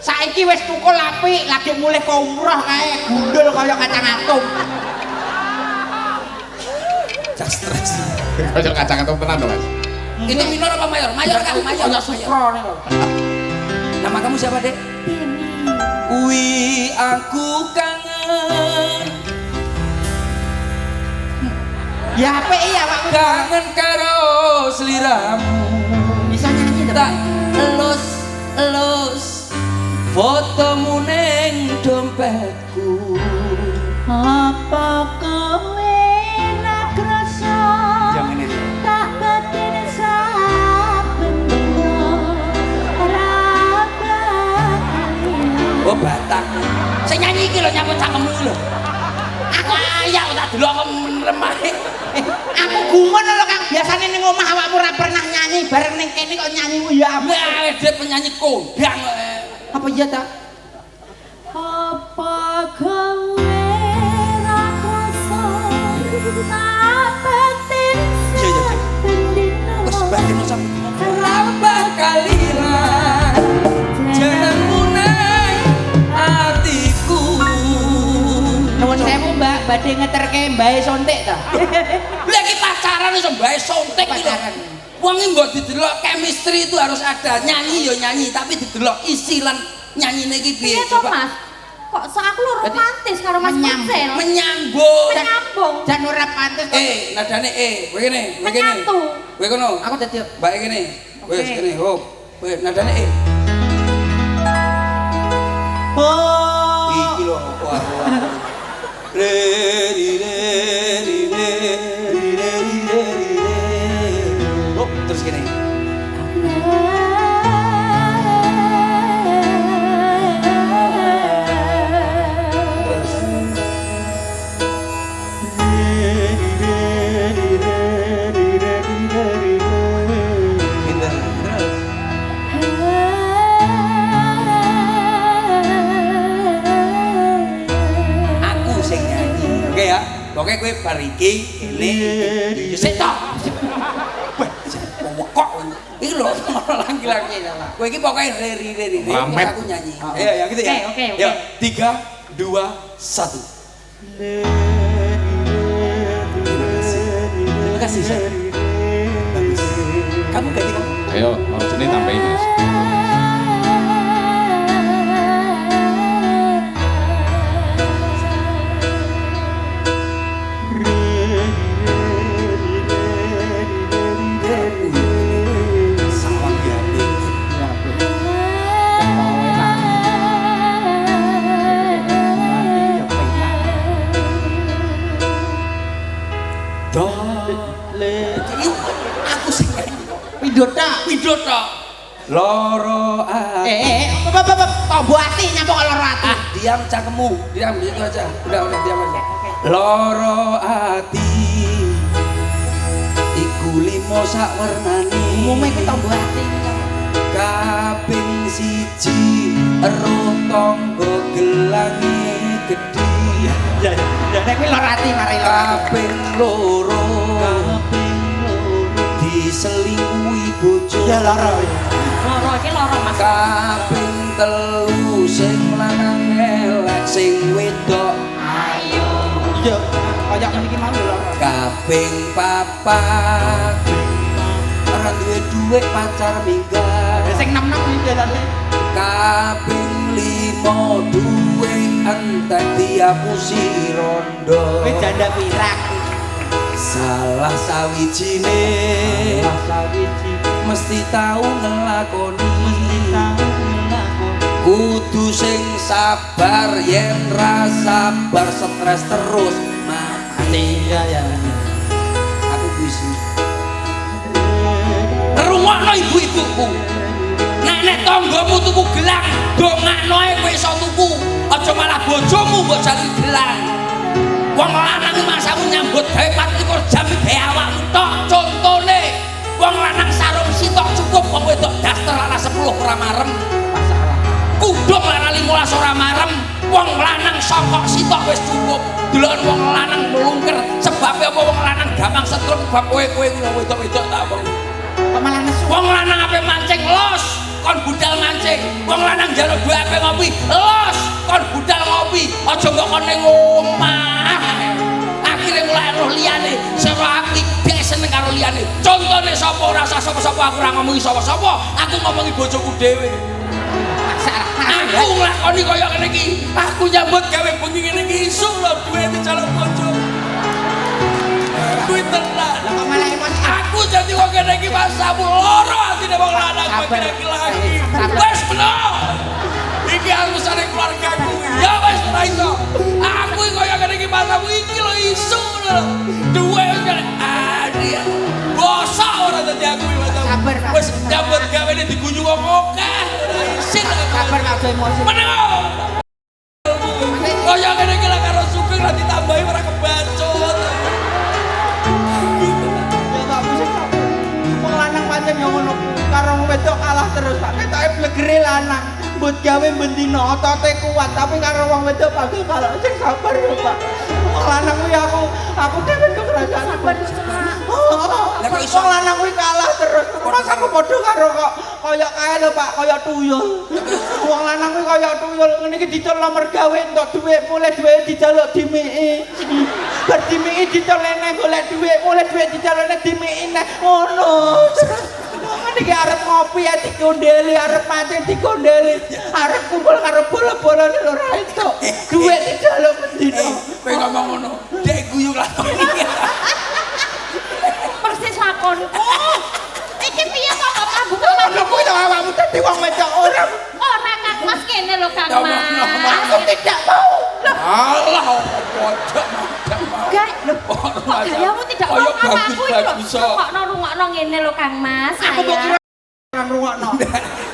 Saiki wis tukul apik, lagi mulih ke umroh kae, gundul kaya kacang atom. Jak stres. Kaya kacang-kacang tenan to Mas. Itu minor apa mayor? Mayor kan? Mayor. Kaya sukro nih lho. Nama kamu siapa, Dek? Tini. Wi aku kangen. Ya apik ya Pak. Kangen karo sliramu. Bisa nyanyi Tak elus fotomu ning Batak. Sing nyanyi iki lho nyambut cangkemmu lho. Aku ayak tak delok kok remah. Aku gumun lho Kang, biasane ning omah awakmu ora pernah nyanyi, bareng ning kene kok nyanyimu ya ampun. Wah, dia penyanyi kondang kok. Apa iya ta? Apa gawe ra krasa napetin Wes batin sampe rambah kaliran jenengmu nang atiku. Nuwun sewu Mbak, badhe ngeterke mbae sontik ta? Lah iki pacaran iso mbae sontek iki lho. Wong iki mbok didelok chemistry itu harus ada. Nyanyi ya nyanyi, tapi didelok isi lan nyanyine iki piye Iya toh Mas? Kok aku lu romantis karo Mas Marcel? Menyambung. Menyambung. Jan ora pantes kok. Nadane kowe kene, kowe kene. Menyatu. Kowe kono. Aku dadi Mbak kene. Wes kene, hop. Kowe nadane Oh. Iki lho wah. Re ri re ri re ri re ri re ri re. Hop terus kene. Oke, kowe bar iki kene iki sik tok. Wekok. Iki lho laki-laki. Kowe iki pokoke reri aku nyanyi. Ayo ya gitu ya. Oke. Yuk, 3 2 1. Terima kasih, Sir. Bagus. Kamu ganti kamu. Ayo, mau sini tambahin Mas. Aku sing Widota. Loro ati. Tombo ati nyapa kok loro ati. Diam cangkemmu. Diam gitu aja. Udah diam aja. Loro ati. Iku limo sak wernane. Umume ku tombo ati. Kaping 1 ero tangga gelange gedhe. Ya nek kuwi loro ati mari loro. Kaping 2 diselingkuhi bojo. Ya loro. Loro iki loro Mas. Kaping 3 sing lanang elek sing wedok. Ayo. Iya, kaya ngene iki mau loro. Kaping 4 ora duwe dhuwit pacar minggat. Sing 6 iki dalane. Kaping 5 duwe entek diapusi rondo. Kowe janda pirak. Salah sawijine mesti tau ngelakoni. Kudu sing sabar yen ra sabar stres terus mati. Ya. Aku puisi. Rungokno ibu-ibuku. Nek tanggamu tuku gelang, dongakno ae kowe iso tuku. Aja malah bojomu mbok jali gelang. Wong lanang masamu nyambut gawe 24 jam gawe awakmu tok. Contone wong lanang sarung sitok cukup, wong wedok daster ana 10 ora marem. Masalah. Kudung lara 15 ora marem. Wong lanang sokok sitok wis cukup. Delok wong lanang melungker sebabe apa wong lanang gampang setruk bab kowe kuwi wedok-wedok tak apa. Malah nesu. Wong lanang ape mancing los, kon budal mancing. Wong lanang njaluk duwe ape ngopi, los, kon budal ngopi. Aja kok kon ning omah. Akhire mulai roh liyane, sira aku gak seneng karo liyane. Contone sapa ora usah sapa-sapa aku ora ngomongi sapa-sapa, aku ngomongi bojoku dhewe. Aku nglakoni kaya ngene iki. Aku nyambut gawe bengi ngene iki isuk lho duwe calon bojo. Kuwi tenan. Lah kok malah emosi. Aku jadi wong ngene iki masamu loro atine wong lanang kowe lagi. Wes bener. Iki urusane keluargaku. Ya wes ora iso. Aku iki kaya ngene iki masamu iki lho isuk lho. Duwe ngene. Dia bosok ora dadi aku iki masamu. Sabar. Wes nyambut gawe diguyung wong akeh. Ora isin. Sabar gak emosi. Bener. wedok kalah terus Pak. Ketoke blegere lanang. Mbut gawe bendina otote kuat tapi karo wong wedok bakal kalah. Sing sabar ya Pak. Wong lanang kuwi aku dhewe kok ngrasakno sabar. Lah kok iso lanang kuwi kalah terus. Mas aku padha karo kok kaya kae lho Pak, kaya tuyul. Wong lanang kuwi kaya tuyul ngene iki dicul nomor gawe entuk dhuwit, mulai dhuwit dijaluk dimiki. Bar dimiki dicul neh golek dhuwit, mulai dhuwit dijaluk neh dimiki neh. Ngono. Ngene iki arep ngopi ya dikondeli, arep mancing dikondeli, arep kumpul karo bola-bolane lho ra entuk. Dhuwit dijaluk mendino. Kowe ngomong ngono, dek guyu lakon iki. Persis lakonku. Iki piye kok mabuk Lho kuwi lho awakmu dadi wong wedok ora. ora Kang Mas kene lho Kang Mas. Aku tidak mau. Allah pojok mau. Gak, lho, kok gayamu tidak Kaya mau apa aku iki lho. bagus-bagus, kok. Rungokno ngene lho Kang Mas. Aku kok kira Sayang. orang rungokno.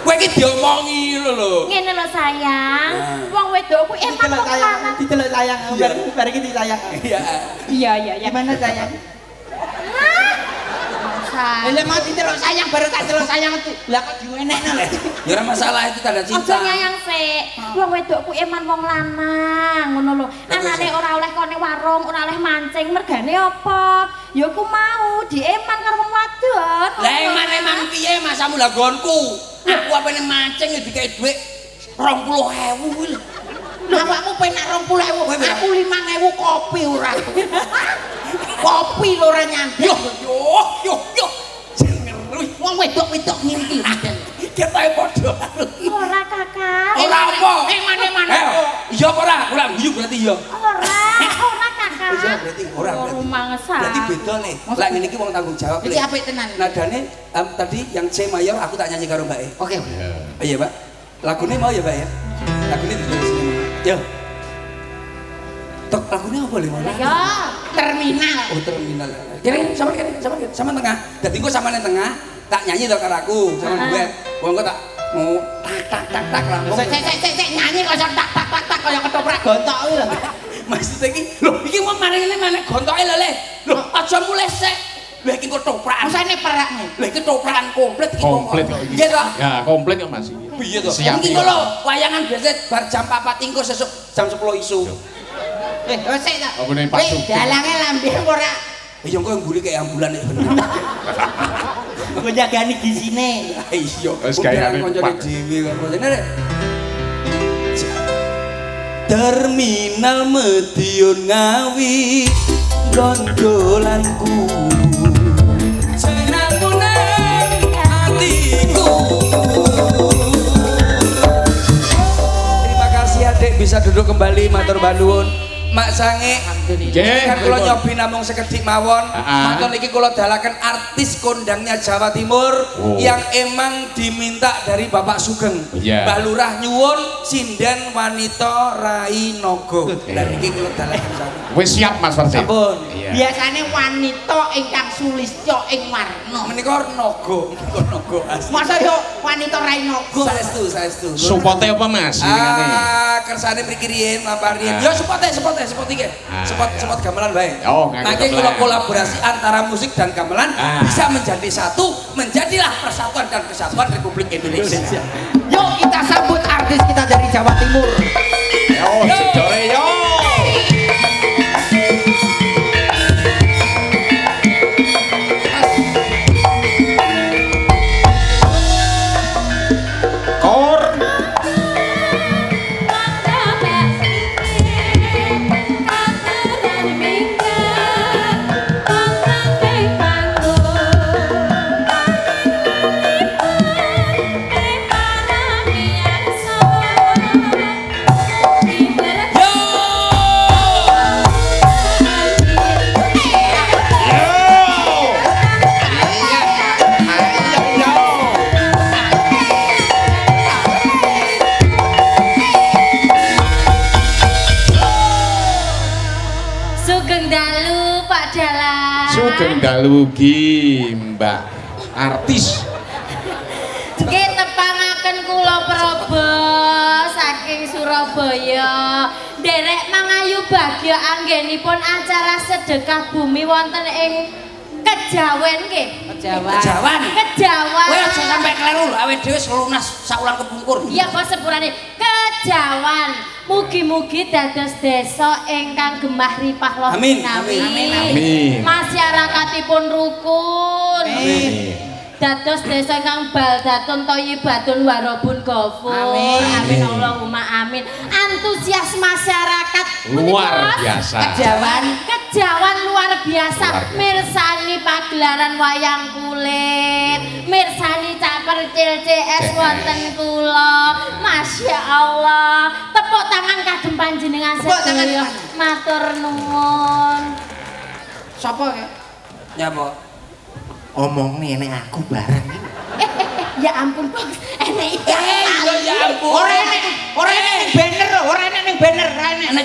Kowe iki diomongi lho. Ngene lho sayang. Wong wedok kuwi emang Didelok kok sayang, lanang. didelok sayang. Bar iki disayang. Iya. Iya. Gimana sayang? Lah mau didelok sayang baru tak delok sayang. Lah kok diwenekno lho. Ya ora masalah itu tanda Aja cinta. nyayang sik. Wong wedok kuwi emang wong lanang, ngono lho. Anane ora oleh kene warung, ora oleh mancing, mergane apa? Ya ku mau dieman karo wong wadon. Lah eman piye masamu lah gonku. Aku apane mancing ya dikei dhuwit 20.000 kuwi lho. Awakmu penak 20.000, aku 5.000 kopi ora. Kopi lho ora nyandel. Yo. Jengeruh. Wong wedok-wedok ngimpi. Ketoke padha. Ora Kakak. Ora apa? Eman-eman. Iya apa ora? Ora guyu berarti iya. Ora Kakak. Iya berarti ora berarti. Rumangsa. Berarti beda nih. Lah ngene iki wong tanggung jawab. Iki apik tenan. Nadane tadi yang C mayor aku tak nyanyi karo Mbak E. Oke. Oh iya, Mbak. Lagune mau ya, Mbak ya? Lagune di sini. Yo. Tok lagune apa lho, Mbak? Ya. Terminal. Oh, terminal. Kene sama tengah. Dadi engko sampean tengah, tak nyanyi to karo aku, sama duet. Wong kok tak mau tak langsung. Sik nyanyi kok tak kaya ketoprak gontok kuwi lho. Maksud iki, lho iki wong maring ngene maneh gontoke lho Le. Lho, aja mulai sik. Lha iki kok toprakan. Masane perakne. Lha iki toprakan komplit iki. Komplit kok iki. Iya toh? Ya, komplit kok Mas. Piye to? Siap, Iki iya. lho, wayangan biasa bar jam 4 tingko sesuk jam 10 isu. Sik ta. Apa nih, Pak Wih, Sugeng? dalange lambe ora. Ya engko mburi kayak ambulan iki bener. Nggo jagani gisine. Iya. Wis gayane kancane Pak. dhewe kan kancane rek. Terminal Medion Ngawi gondolanku. Senangku nang atiku. Terima kasih Adik bisa duduk kembali matur nuwun. Mak Sange, Nggih, kan kula pripun? nyobi namung sekedhik mawon. Matur niki kula dalaken artis kondangnya Jawa Timur yang emang diminta dari Bapak Sugeng. Iya. Mbah Lurah nyuwun sinden wanita Rai Naga. Lah niki kula dalaken sami. Wis siap Mas Persib. Sampun. Iya. Biasane wanita ingkang sulistya ing warna. Menika naga, menika naga asli. Masa yo wanita rainaga. Saestu. Supote apa Mas? Jenengane? Kersane mriki riyen lampah riyen. Yo sepot iki. Sepot gamelan bae. Oh, nganggo Nanti gamelan. kolaborasi antara musik dan gamelan bisa menjadi satu, menjadilah persatuan dan kesatuan Republik Indonesia. Yuk kita sambut artis kita dari Jawa Timur. Yo, jedore yo. Kor. Sugeng dalu Pak Dalan. Sugeng dalu ugi Mbak artis. Nggih tepangaken kula Prabu saking Surabaya. Nderek mangayu bagya anggenipun acara sedekah bumi wonten ing Kejawen nggih. Kejawan. Kejawan. Kejawan. Kowe aja sampe kleru lho awake dhewe lunas saulang kepungkur. Iya bos sepurane Kejawan. Mugi-mugi dados desa ingkang gemah ripah loh. Amin. Masyarakatipun rukun. Amin. Dados desa ingkang baldatun thayyibatun warabun ghafur. Amin Allahumma amin. Antusias masyarakat luar biasa. Kejawan luar biasa. Mirsani pagelaran wayang kulit, mirsani caper CS wonten kula. Masya Allah. Tepuk tangan kagem panjenengan sedaya. Matur nuwun. Sapa ya? Nyapa? Omong nih enek aku barang ini. Ya ampun Bos, enek iki. Ya ampun. Ora enek ning banner, ora enek ning banner, ora enek. Enek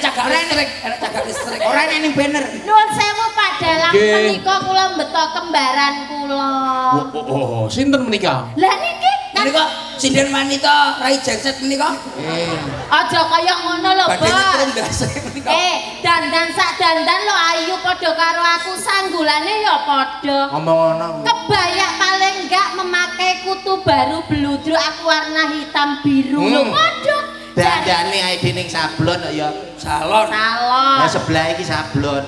cagak listrik. Ora enek ning banner. Nuwun sewu Pak Dalang menika kula mbeta kembaran kula. Oh, sinten menika? Lah niki Menika sinden wanita Rai Jengset menika. aja kaya ngono lho, Badene turun Bos. ndase menika. Dandan sak dandan lo ayu padha karo aku, sanggulane ya padha. Ngomong ngono. Kebaya paling enggak memakai kutu baru beludru aku warna hitam biru lho padha. Dandane ae dening sablon ya. Salon. Ya sebelah iki sablon.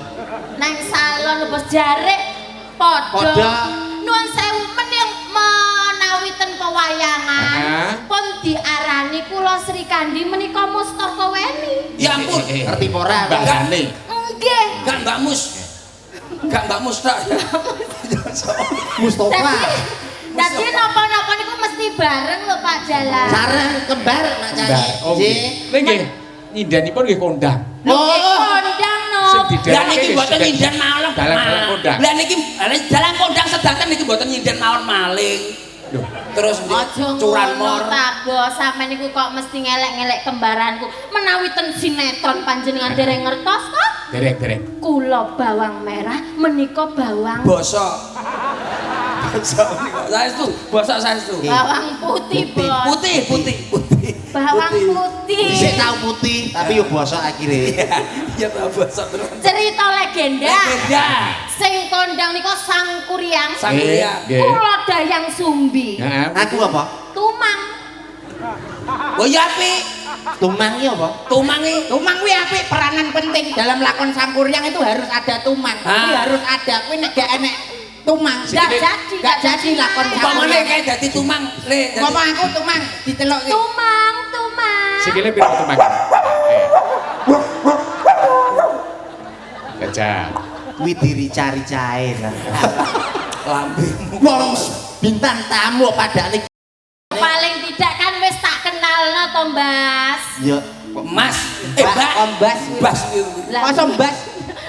Nang salon Bos jarik padha. Nuwun sewu mening menawi ten pewayangan pun diarani kula Sri Kandi menika Mustaka Weni. Ya ampun. Ngerti apa ora? Mbahane. Nggih. Gak Mbak Mus. Gak Mbak Mus tak. Mustafa. Dadi napa-napa niku mesti bareng lho Pak Dalang. Sareng kembar mak cari. Oh nggih. Nggih. Nyindanipun nggih kondang. Kondang no. Lah niki mboten nyindan malam. Dalang kondang. Lah niki dalang kondang sedanten niki mboten nyindan mawon maling. Terus curanmor. Bos, sampean niku kok mesti ngelek-ngelek kembaranku. Menawi ten sinetron panjenengan dereng ngertos to? Dereng. Kula bawang merah menika bawang Bosok. Bosok menika. Saestu, bosok saestu. bawang putih, Bos. Putih. Bawang putih. Dhisik tau putih tapi yo bosok akhire. Iya ta bosok terus. Cerita legenda. Legenda. Sing kondang nika Sang Kuryang. Sang Kuryang. Kula Dayang Sumbi. Aku apa? Tumang. Oh ya apik. Tumang iki apa? Tumangi. Tumang kuwi apik, peranan penting dalam lakon Sang Kuryang itu harus ada tumang. Kuwi harus ada. Kuwi nek gak enek tumang gak jadi lakon Sang Upamane Kuryang. kae dadi tumang, Le. Ngomong aku tumang ditelok iki. Tumang. Sikile piro tumang? Gajah. Kuwi dirica-ricae. Lambemu. Wong bintang tamu padane. Paling tidak kan wis tak kenalno to, Mbas. Ya Mas. Mbak, Ombas. Bas. Masa mbas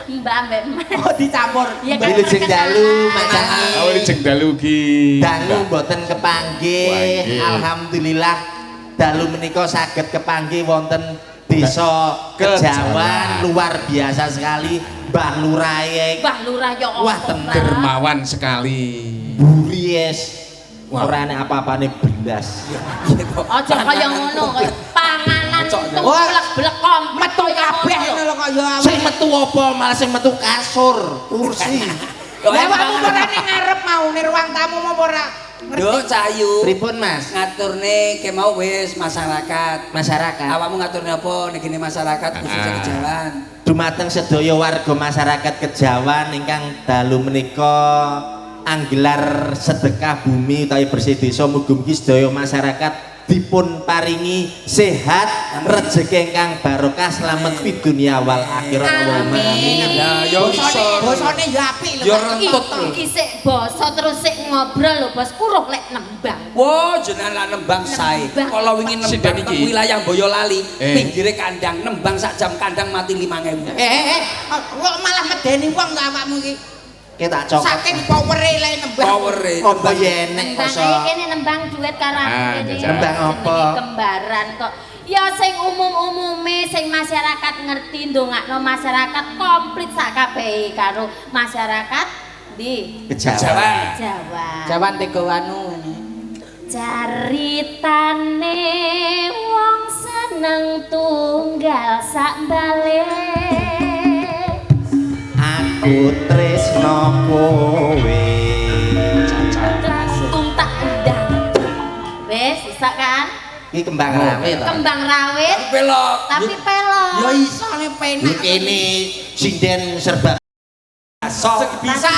Mbak mbek Mas. oh dicampur. Ya kan Wilujeng dalu perkenalan. macane. Wilujeng dalu ki. Dalu mboten kepanggih. Panggih. Alhamdulillah dalu menika saged kepanggih wonten desa Kejawan luar biasa sekali. Mbah Lurahe. Mbah Lurah ya Allah. Wah, tenan. Dermawan sekali. Buries. Wah. Ora enek apa-apane belas. Aja kaya ngono, kaya panganan tuh Wah. blek-blek kom Metu kabeh ngono lho kaya. Sing metu apa malah sing metu kasur, kursi. Lah awakmu ora ning ngarep mau ning ruang tamu mau ora. Yo Cahayu. Pripun Mas? Ngaturne ke mau wis masyarakat. Masyarakat. Awakmu ngaturne apa ning kene masyarakat khususnya Kejawan. Dumateng sedaya warga masyarakat Kejawan ingkang dalu menika anggelar sedekah bumi utawi bersih desa mugi-mugi sedaya masyarakat dipun paringi sehat, rezeki ingkang barokah slamet fi dunya wal akhirat. Allahumma amin. Lah yo iso. Bosone ya apik lho. Yo Pak. rentut. Iki sik basa terus sik ngobrol lho, Bos. Kuruh lek nembang. Wah, jenengan lah nembang sae. Kala wingi nembang Sinten teng iki? wilayah Boyolali, pinggire kandang nembang sak jam kandang mati 5.000. Kok malah medeni wong to awakmu iki. Kita cokot. Saking powere le nembang. Powere. Apa yenek Nembang kok kene nembang duit karo aku jajal. iki. Nembang apa? Jenenge kembaran kok. Ya sing umum-umume sing masyarakat ngerti ndongakno masyarakat komplit sak kabehe karo masyarakat di Kejawan. Jawa. Jawan tegawanu. Caritane wong seneng tunggal sak balik. Aku tresno kowe. Langsung tak undang Wis, bisa kan? Iki kembang rawit to. Kembang rawit Pelok. tapi pelok. Ya iso ne penak. Iki kene sinden serba Sok Bisa.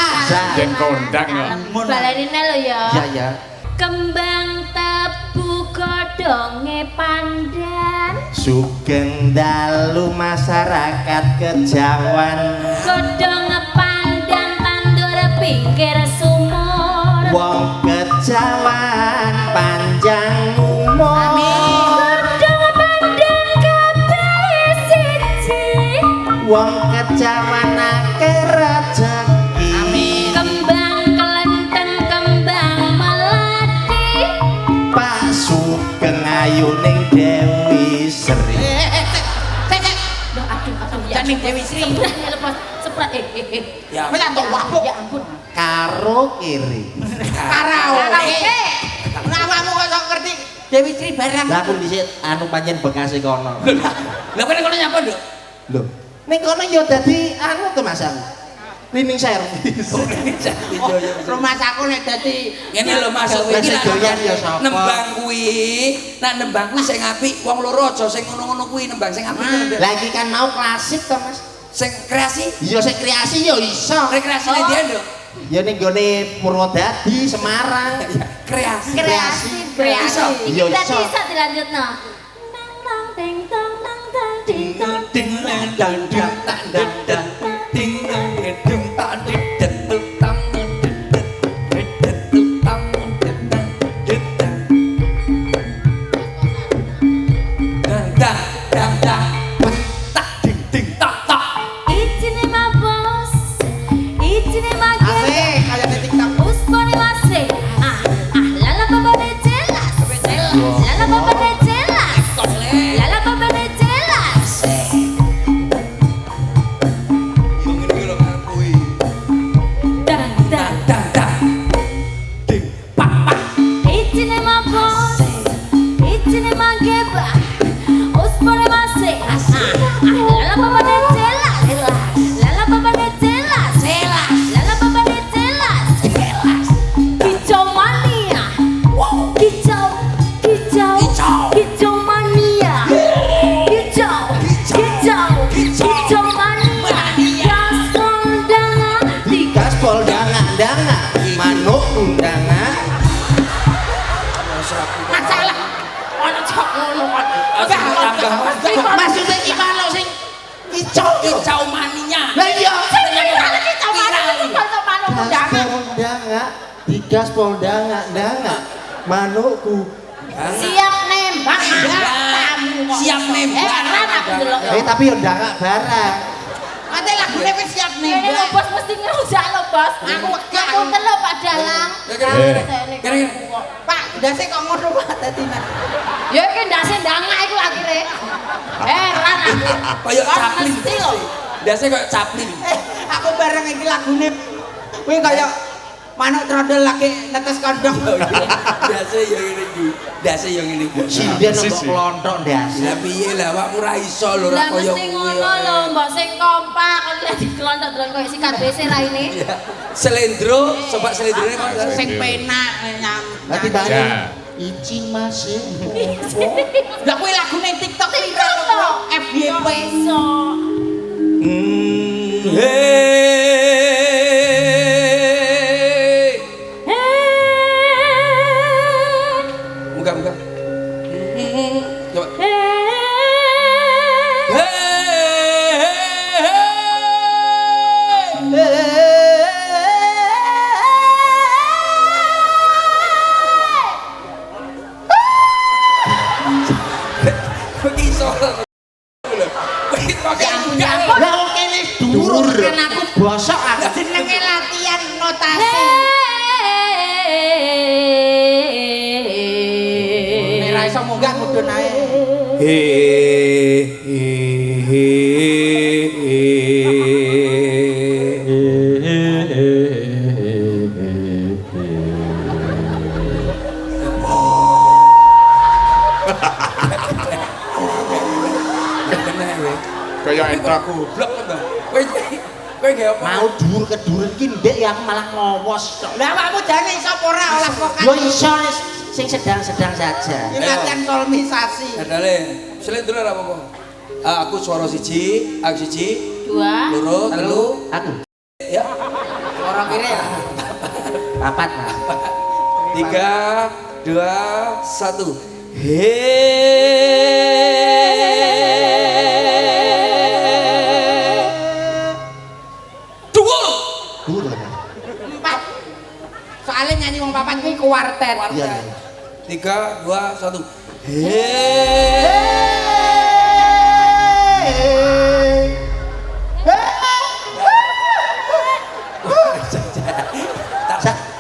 Den kondang ya. Balenine lho ya. iya ya. Kembang tebu godhonge pandan. Sugeng dalu masyarakat kejawan. Godhong pandan tandur pinggir sumur. Wong kejawan panjang umur. Godhong pandan kabeh siji. Wong kejawan akeh rejeki. Amin. Kembang kelenten kembang melati. Pak Sugeng ayu ning Dewi Sri. Duh, aduh ya. Jane Dewi Sri. Lepas seprat Ya. Wis antuk wabuk. Ya ampun. Karo kiri. Karaoke. Awakmu kok iso ngerti Dewi Sri barang. Lah aku dhisik anu pancen bekase kono. Lah kene kono nyapa, Nduk? Lho, ning kono ya dadi anu to Mas. Cleaning service. Rumah saku nek dadi Ngene lho maksud Lah iki sing doyan ya sapa? nembang kuwi. Nak nembang kuwi sing apik wong loro aja sing ngono-ngono kuwi nembang sing apik. Lah iki kan mau klasik to Mas. Sing kreasi, Iya sing kreasi ya iso. rekreasine dia, Nduk. Ya ning gone Purwodadi, Semarang. Kreasi. Kreasi. Iki Iya, berarti iso. bisa dilanjutno. Nang nang ting tong nang tang ting tong. Ding dang dang dang tak dang dang ding dang ding tak dit dit tut tam dit dit dit tut tam dit dang dit dang dang dang dang tak ding ding tak tak. Ijine mah bos. Ijine mah Asik kaya di TikTok. Uspone masih. Lala baba de jelas. Lala baba de jelas. Lala baba de jelas. Yo ngene lho karo kuwi. Dang dang. Dang dang ding pak pak. Ijine mah bos. Ijine mah geba. Uspone masih. Lala baba de jelas. Lala baba de jelas. Lala baba de jelas. Kicau mania. Kicau. Kicau. Kicau mania. Kicau. Kicau. Kicau mania. Gaspol dangan. Gaspol danga-danga, manuk undangan. Masalah. Ono cok ngono kok. Maksudnya iki manuk sing Kicau maninya. Lah iya, kicau manuk kok manuk undangan. Gaspol danga, digaspol danga-danga, manukku. Siap nembak. Siap nembak. Heran aku delok. Tapi yo ndangak barang. Ate lagune wis siap Ini lo nembak. bos mesti ngerusak lo bos. Aku wegah. Aku telo Pak Dalang. Kira-kira. Pak, ndase kok ngono Pak dadi Mas. Ya iki ndase ndangak iku akhire. Heran aku. Kayak Kon Chaplin. mesti lho. Biasanya kayak Chaplin. Aku bareng iki lagune kuwi kaya manuk trondol lagi netes kondok. Biasa yang ini iki. Biasa yang ini iki. Sinden kok klonthok ndase. Lah piye lah awakmu ra iso lho ra Lah koyo mesti ngono lho, mbok sing kompak kon lihat dikelontok delok koyo sikat BC raine. Selendro, sobat selendrone kok Sing penak nyam. Nanti Ya. balik. Izin masih. Lah kuwi lagune TikTok viral TikTok lho. FYP. Iso. Hey. Buka buka. Coba. Lah kok kene dhuwur kan aku bosok aku. Jenenge latihan notasi. Nek ra iso munggah mudhun ae. Kayak entrok. Goblok to. Kowe ge apa? Mau dhuwur ke dhuwur iki ndek ya aku malah ngowos tok. Lah awakmu jane iso apa ora olah vokal? Yo iso sing sedang-sedang saja. Ini latihan solmisasi. Adale, selendro ora apa-apa. Aku suara siji, aku siji, 2 loro, telu, Aku ya. Orang kiri ya. papat. 3, 2, 1. Dhuwur. Empat. Soalnya nyanyi wong papat kuwi kuartet. Iya. 3, 2, 1.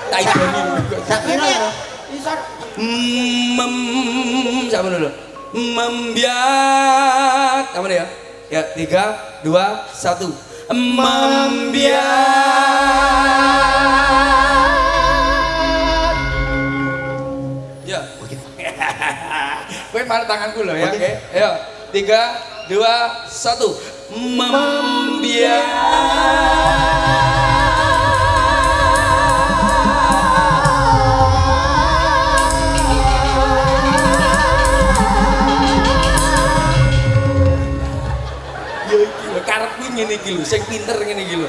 Tak idoni. Sak piro ya? Isor Sama dulu. Membiak. Sama ya. Ya, 3, 2, 1. Membiak. Ya. Kowe malah tanganku loh ya, oke. Ayo. 3, 2, 1. Karepku ngene iki lho, sing pinter ngene iki lho.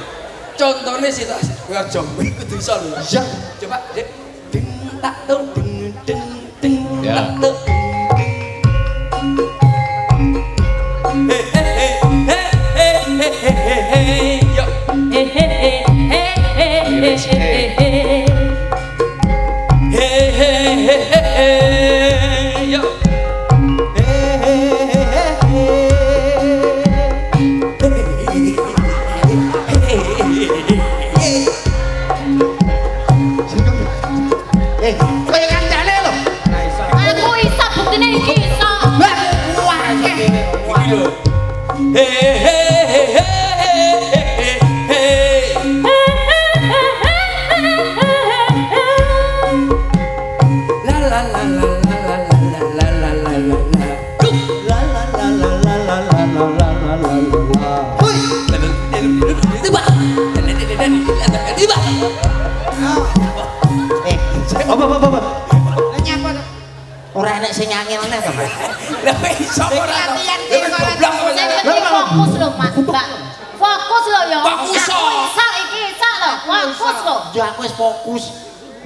Contone sih tak ngajong kuwi kudu iso lho. Ya, coba Dek. Ding tak tung ding ding ding tak tung. Yo. Yo. Kaya kancane lho. Aku iso buktine iki iso. Iki lho. La la la la la la la la la la la. La la la la la la la la la la. Tiba. Tiba. Apa? nyapa. Ora enek sing nyangil neh to, Mas. Lah iso ora. Latihan iki kok Goblok kok. Sing penting fokus lho, Mas. Mbak. Fokus lho ya. Fokus, Aku oh. iso iki iso lho. Fokus lho. Ya aku wis fokus.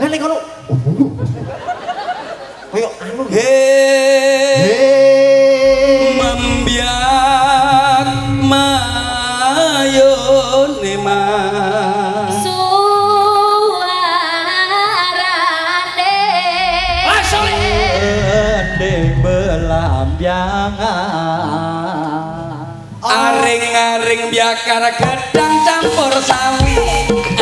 Lah nek ngono. Kaya anu. Membiak mayone mas. Suarane. Ending belambiangan. Aring-aring biakar gedang campur sawi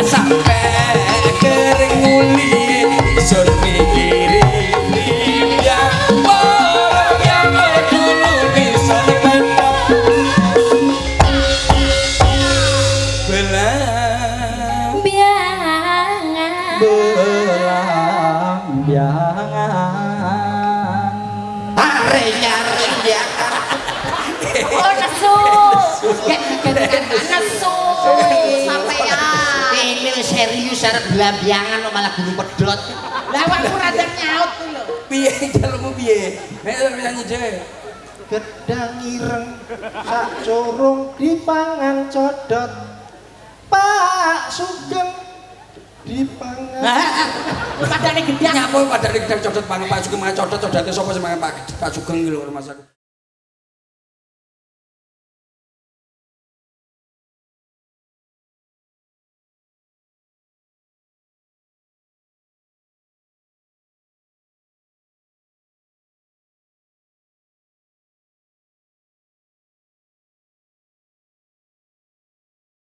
sampai kering muli sun mikiri limbia orang yang dulu bisa dipendam belang Biangan. Belambiangan. Aring-aring biakar. Oh, nesu. Nesu. Sampean. Ini wis serius arep belambiangan kok malah gunung pedot. Lah awakku rada nyaut ku lho. piye jalurmu piye nek nyanyi dhewe Gedang ireng sak curung dipangan codot. Pak Sugeng dipangan. Padane gedang. nyapa padane gedang codot pangan Pak Sugeng mangan codot codote sapa sing mangan Pak Sugeng iki lho Mas aku